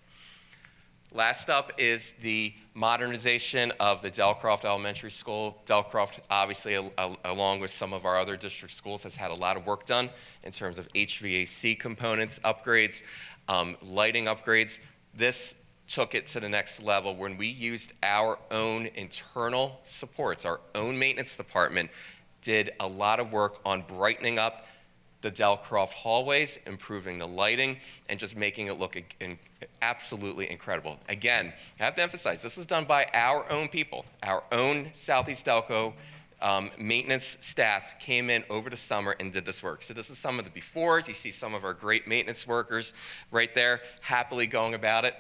Last up is the modernization of the Delcroft Elementary School. Delcroft, obviously, along with some of our other district schools, has had a lot of work done in terms of HVAC components, upgrades, lighting upgrades. This took it to the next level when we used our own internal supports. Our own maintenance department did a lot of work on brightening up the Delcroft hallways, improving the lighting, and just making it look absolutely incredible. Again, I have to emphasize, this was done by our own people. Our own Southeast Delco maintenance staff came in over the summer and did this work. So this is some of the befores. You see some of our great maintenance workers right there, happily going about it.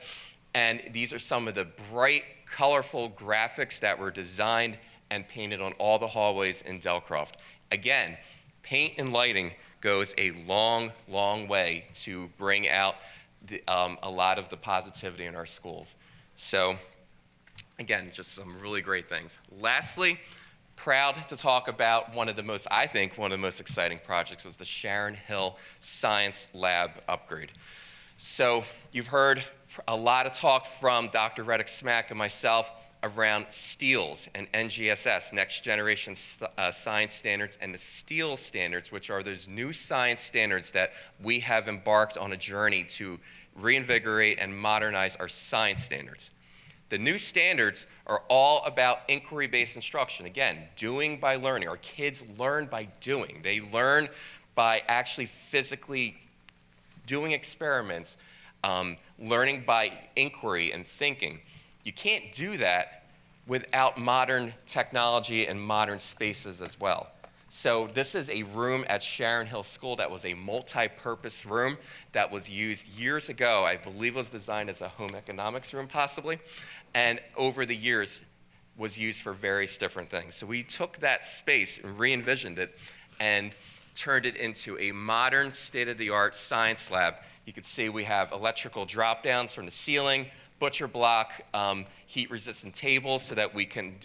And these are some of the bright, colorful graphics that were designed and painted on all the hallways in Delcroft. Again, paint and lighting goes a long, long way to bring out a lot of the positivity in our schools. So, again, just some really great things. Lastly, proud to talk about one of the most exciting projects was the Sharon Hill Science Lab upgrade. So, you've heard a lot of talk from Dr. Reddick Smack and myself around STEELS and NGSS, Next Generation Science Standards, and the STEELS standards, which are those new science standards that we have embarked on a journey to reinvigorate and modernize our science standards. The new standards are all about inquiry-based instruction. Again, doing by learning. Our kids learn by doing. They learn by actually physically doing experiments, learning by inquiry and thinking. You can't do that without modern technology and modern spaces as well. So this is a room at Sharon Hill School that was a multi-purpose room that was used years ago. I believe it was designed as a home economics room possibly, and over the years was used for various different things. So we took that space and re-envisioned it and turned it into a modern state-of-the-art science lab. You can see we have electrical drop-downs from the ceiling, butcher block, heat-resistant tables so that we can,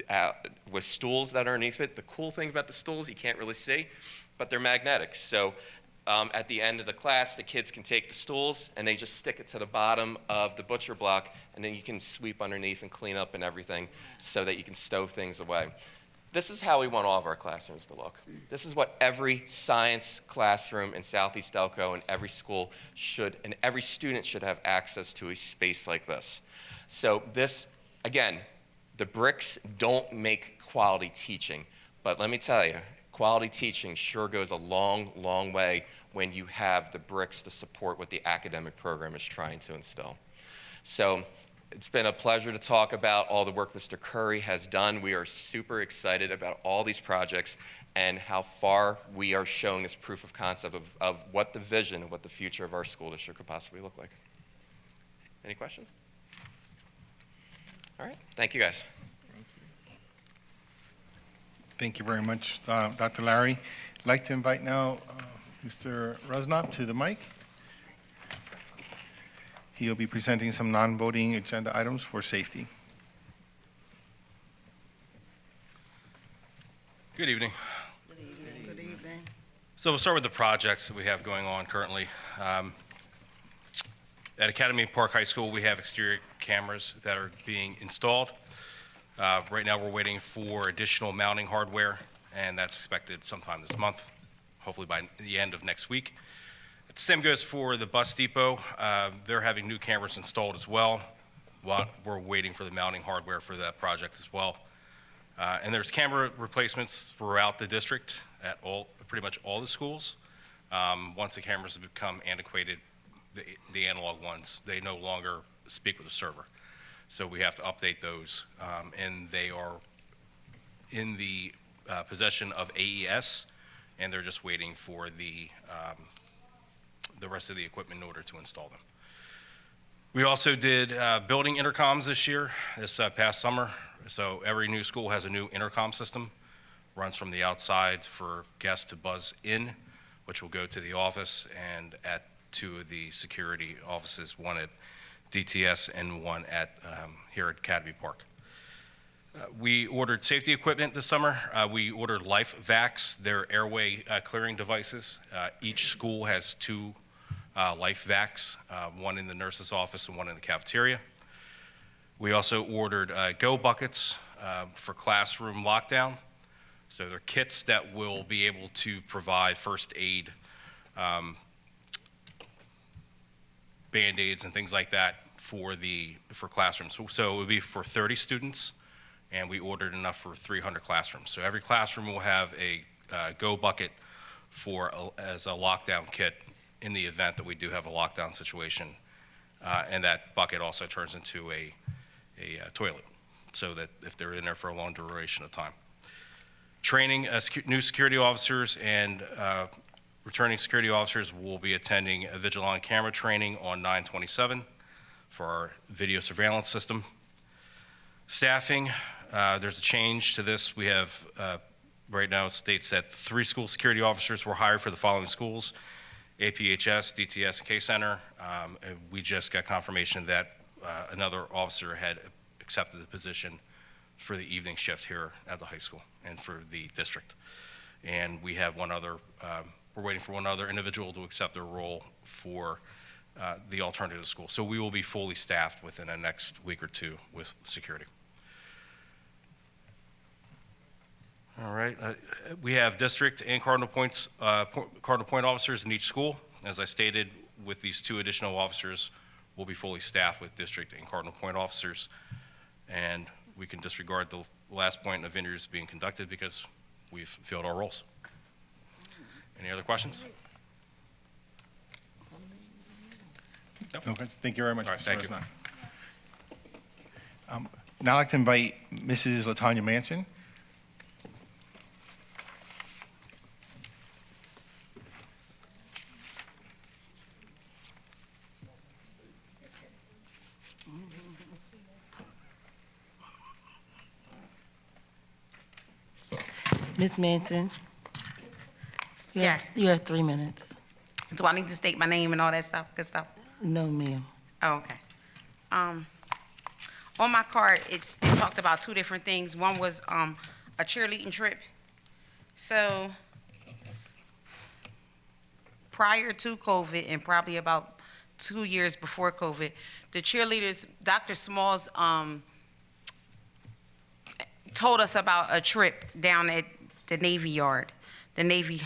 with stools that are underneath it. The cool thing about the stools, you can't really see, but they're magnetic. So at the end of the class, the kids can take the stools and they just stick it to the bottom of the butcher block, and then you can sweep underneath and clean up and everything so that you can stow things away. This is how we want all of our classrooms to look. This is what every science classroom in Southeast Delco and every school should, and every student should have access to a space like this. So this, again, the bricks don't make quality teaching, but let me tell you, quality teaching sure goes a long, long way when you have the bricks to support what the academic program is trying to instill. So it's been a pleasure to talk about all the work Mr. Curry has done. We are super excited about all these projects and how far we are showing this proof of concept of what the vision and what the future of our school district could possibly look like. Any questions? All right, thank you guys. Thank you very much, Dr. Larry. I'd like to invite now Mr. Reznov to the mic. He'll be presenting some non-voting agenda items for safety. Good evening. Good evening. So we'll start with the projects that we have going on currently. At Academy Park High School, we have exterior cameras that are being installed. Right now, we're waiting for additional mounting hardware, and that's expected sometime this month, hopefully by the end of next week. The same goes for the bus depot. They're having new cameras installed as well. We're waiting for the mounting hardware for that project as well. And there's camera replacements throughout the district at pretty much all the schools. Once the cameras have become antiquated, the analog ones, they no longer speak with the server. So we have to update those, and they are in the possession of AES, and they're just waiting for the rest of the equipment in order to install them. We also did building intercoms this year, this past summer. So every new school has a new intercom system, runs from the outside for guests to buzz in, which will go to the office and at two of the security offices, one at DTS and one at here at Academy Park. We ordered safety equipment this summer. We ordered LifeVacs, they're airway clearing devices. Each school has two LifeVacs, one in the nurse's office and one in the cafeteria. We also ordered Go buckets for classroom lockdown. So they're kits that will be able to provide first aid, Band-Aids and things like that for classrooms. So it would be for 30 students, and we ordered enough for 300 classrooms. So every classroom will have a Go bucket as a lockdown kit in the event that we do have a lockdown situation. And that bucket also turns into a toilet, so that if they're in there for a long duration of time. Training new security officers and returning security officers will be attending a Vigilon camera training on 9/27 for our video surveillance system. Staffing, there's a change to this. We have, right now it states that 3 school security officers were hired for the following schools: APHS, DTS, and K-Center. And we just got confirmation that another officer had accepted the position for the evening shift here at the high school and for the district. And we have one other, we're waiting for one other individual to accept their role for the alternative school. So we will be fully staffed within the next week or two with security. All right, we have district and Cardinal Point officers in each school. As I stated, with these 2 additional officers, we'll be fully staffed with district and Cardinal Point officers. And we can disregard the last point of interviews being conducted because we've filled our roles. Any other questions? Okay, thank you very much. All right, Mr. thank you. Resnick. Now I'd like to invite Mrs. LaTanya Manson. Ms. Manson? Yes. You have 3 minutes. Do I need to state my name and all that stuff, good stuff? No, ma'am. Oh, okay. On my card, it talked about 2 different things. One was a cheerleading trip. So prior to COVID and probably about 2 years before COVID, the cheerleaders, Dr. Smalls told us about a trip down at the Navy Yard, the Navy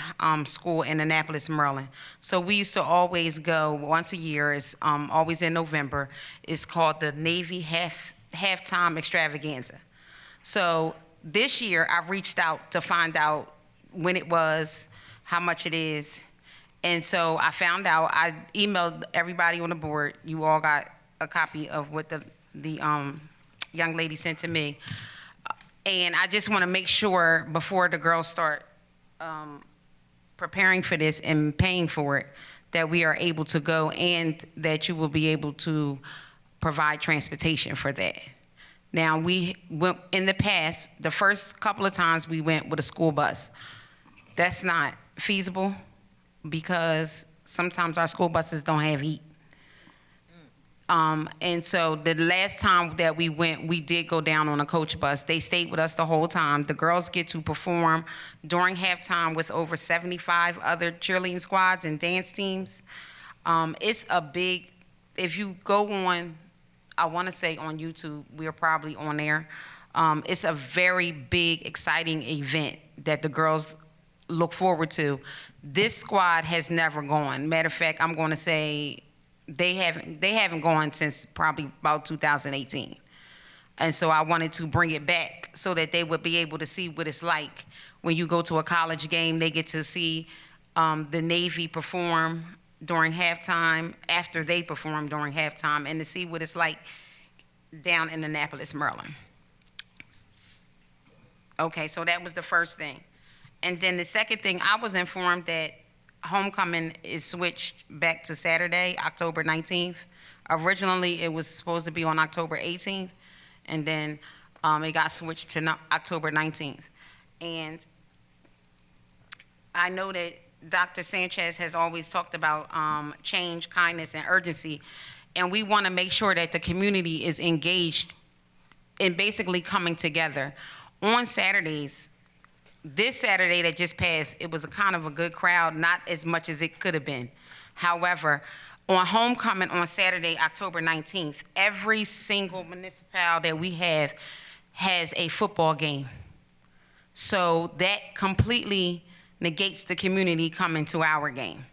School in Annapolis, Maryland. So we used to always go once a year. It's always in November. It's called the Navy Halftime Extravaganza. So this year, I've reached out to find out when it was, how much it is. And so I found out, I emailed everybody on the board. You all got a copy of what the young lady sent to me. And I just want to make sure before the girls start preparing for this and paying for it, that we are able to go and that you will be able to provide transportation for that. Now, we went in the past, the first couple of times we went with a school bus. That's not feasible because sometimes our school buses don't have heat. And so the last time that we went, we did go down on a coach bus. They stayed with us the whole time. The girls get to perform during halftime with over 75 other cheerleading squads and dance teams. It's a big, if you go on, I want to say on YouTube, we're probably on there. It's a very big, exciting event that the girls look forward to. This squad has never gone. Matter of fact, I'm going to say they haven't gone since probably about 2018. And so I wanted to bring it back so that they would be able to see what it's like when you go to a college game. They get to see the Navy perform during halftime, after they perform during halftime, and to see what it's like down in Annapolis, Maryland. Okay, so that was the first thing. And then the second thing, I was informed that homecoming is switched back to Saturday, October 19th. Originally, it was supposed to be on October 18th, and then it got switched to October 19th. And I know that Dr. Sanchez has always talked about change, kindness, and urgency, and we want to make sure that the community is engaged in basically coming together. On Saturdays, this Saturday that just passed, it was a kind of a good crowd, not as much as it could have been. However, on homecoming on Saturday, October 19th, every single municipality that we have has a football game. So that completely negates the community coming to our game,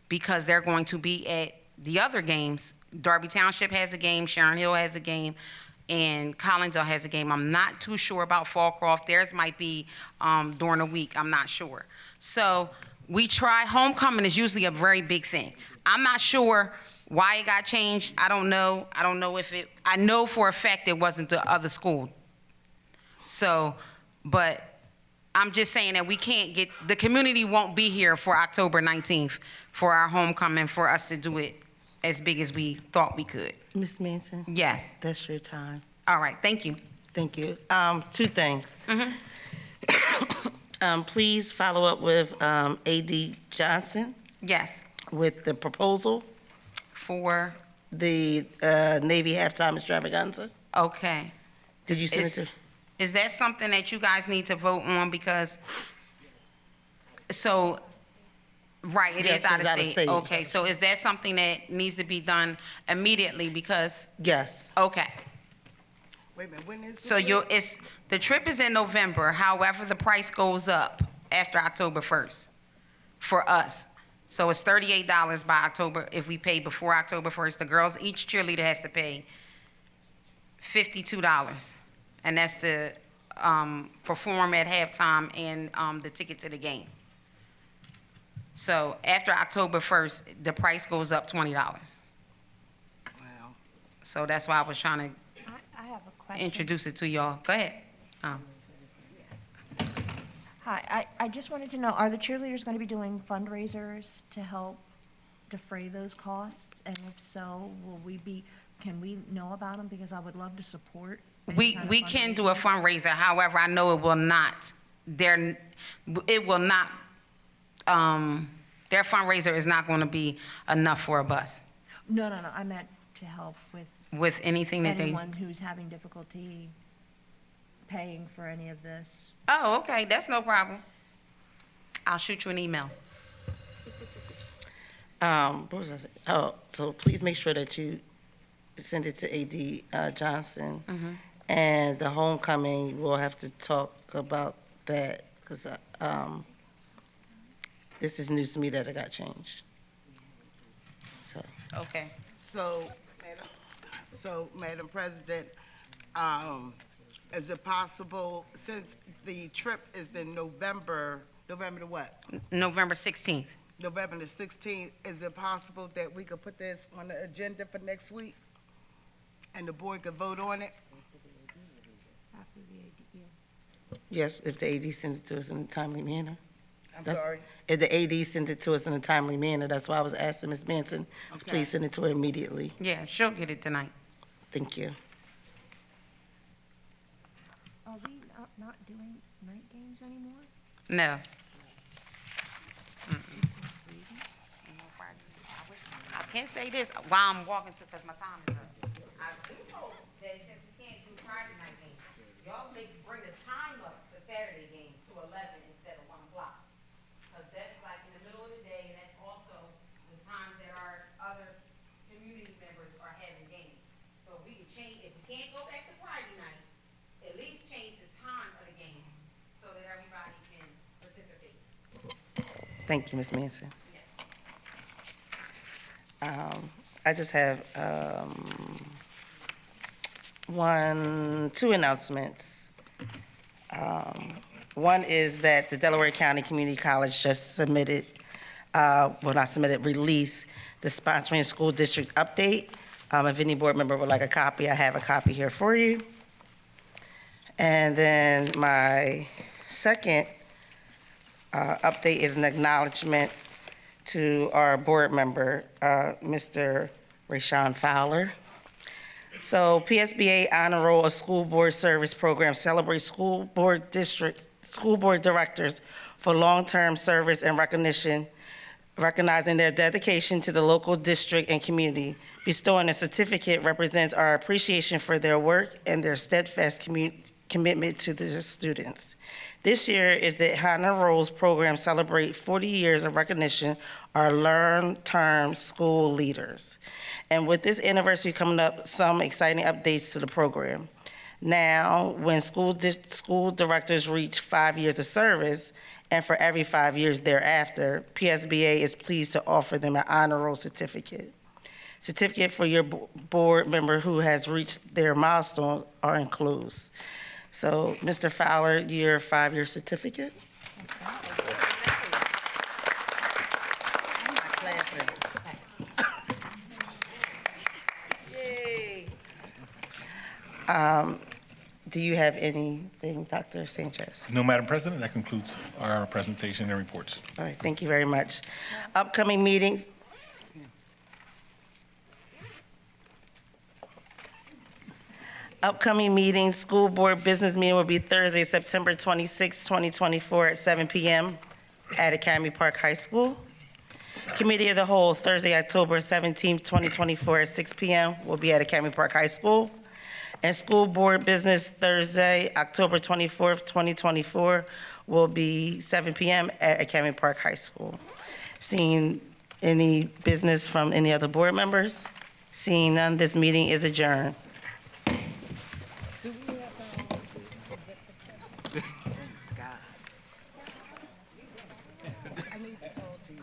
because they're going to be at the other games. Darby Township has a game, Sharon Hill has a game, and Collinsville has a game. I'm not too sure about Fallcroft. Theirs might be during the week. I'm not sure. So we try. Homecoming is usually a very big thing. I'm not sure why it got changed. I don't know. I don't know if it, I know for a fact it wasn't the other school. So, but I'm just saying that we can't get, the community won't be here for October 19th for our homecoming, for us to do it as big as we thought we could. Ms. Manson? Yes. That's your time. All right, thank you. Thank you. Two things. Please follow up with A.D. Johnson Yes, with the proposal, for, the Navy halftime extravaganza. okay. Did you send it to? Is that something that you guys need to vote on? Because, so, right, it Yes, is out it's out of of state. state. Okay, so is that something that needs to be done immediately? Because, Yes. okay. Wait a minute, when is So the trip is in November, however, the price goes up after October 1st for us. So it's $38 by October, if we pay before October 1st. The girls, each cheerleader has to pay $52. And that's the perform at halftime and the ticket to the game. So after October 1st, the price goes up $20. Wow. So that's why I was trying to I have a question. introduce it to y'all. Go ahead. Hi, I just wanted to know, are the cheerleaders going to be doing fundraisers to help defray those costs? And if so, can we know about them? Because I would love to support. any kind of We can do a fundraiser. fundraiser, however, I know it will not, their fundraiser is not going to be enough for a bus No, I meant to help with anything that they. anyone who's having difficulty paying for any of this. Oh, okay, that's no problem. I'll shoot you an email. What was I saying? Oh, so please make sure that you send it to A.D. Johnson. And the homecoming, we'll have to talk about that, because this is news to me that it got changed. So, Okay. So, Madam President, is it possible, since the trip is in November the what? November 16th. November the 16th, is it possible that we could put this on the agenda for next week? And the board could vote on it? yes, if the AD sends it to us in a timely manner. I'm That's- sorry. If the AD sends it to us in a timely manner, that's why I was asking Ms. Manson, Okay. please send it to her immediately. Yeah, she'll get it tonight. Thank you. Are we not doing night games anymore? No. I can't say this while I'm walking to, because my time is up. I do hope that since we can't do Friday night games, y'all bring the time up for Saturday games to 11 instead of 1 o'clock. Because that's like in the middle of the day, and that's also the times that our other community members are having games. So if we could change, if we can't go back to Friday night, at least change the time of the game so that everybody can participate. Thank you, Ms. Manson. I just have two announcements. One is that the Delaware County Community College just submitted, released the sponsoring school district update. If any board member would like a copy, I have a copy here for you. And then my second update is an acknowledgement to our board member, Mr. Rashawn Fowler. So PSBA Honor Roll, a school board service program, celebrates school board directors for long-term service and recognition, recognizing their dedication to the local district and community. Bestowing a certificate represents our appreciation for their work and their steadfast commitment to the students. This year is the Honor Rolls program celebrate 40 years of recognition our long-term school leaders. And with this anniversary coming up, some exciting updates to the program. Now, when school directors reach 5 years of service, and for every 5 years thereafter, PSBA is pleased to offer them an Honor Roll certificate. Certificate for your board member who has reached their milestone are enclosed. So, Mr. Fowler, your 5-year certificate. Yay. Do you have anything, Dr. Sanchez? No, Madam President, that concludes our presentation and reports. All right, thank you very much. Upcoming meetings. Upcoming meetings, school board business meeting will be Thursday, September 26, 2024 at 7 p.m. at Academy Park High School. Committee of the Whole, Thursday, October 17, 2024 at 6 p.m. will be at Academy Park High School. And school board business, Thursday, October 24th, 2024 will be 7 p.m. at Academy Park High School. Seeing any business from any other board members? Seeing none, this meeting is adjourned. I need to talk to you.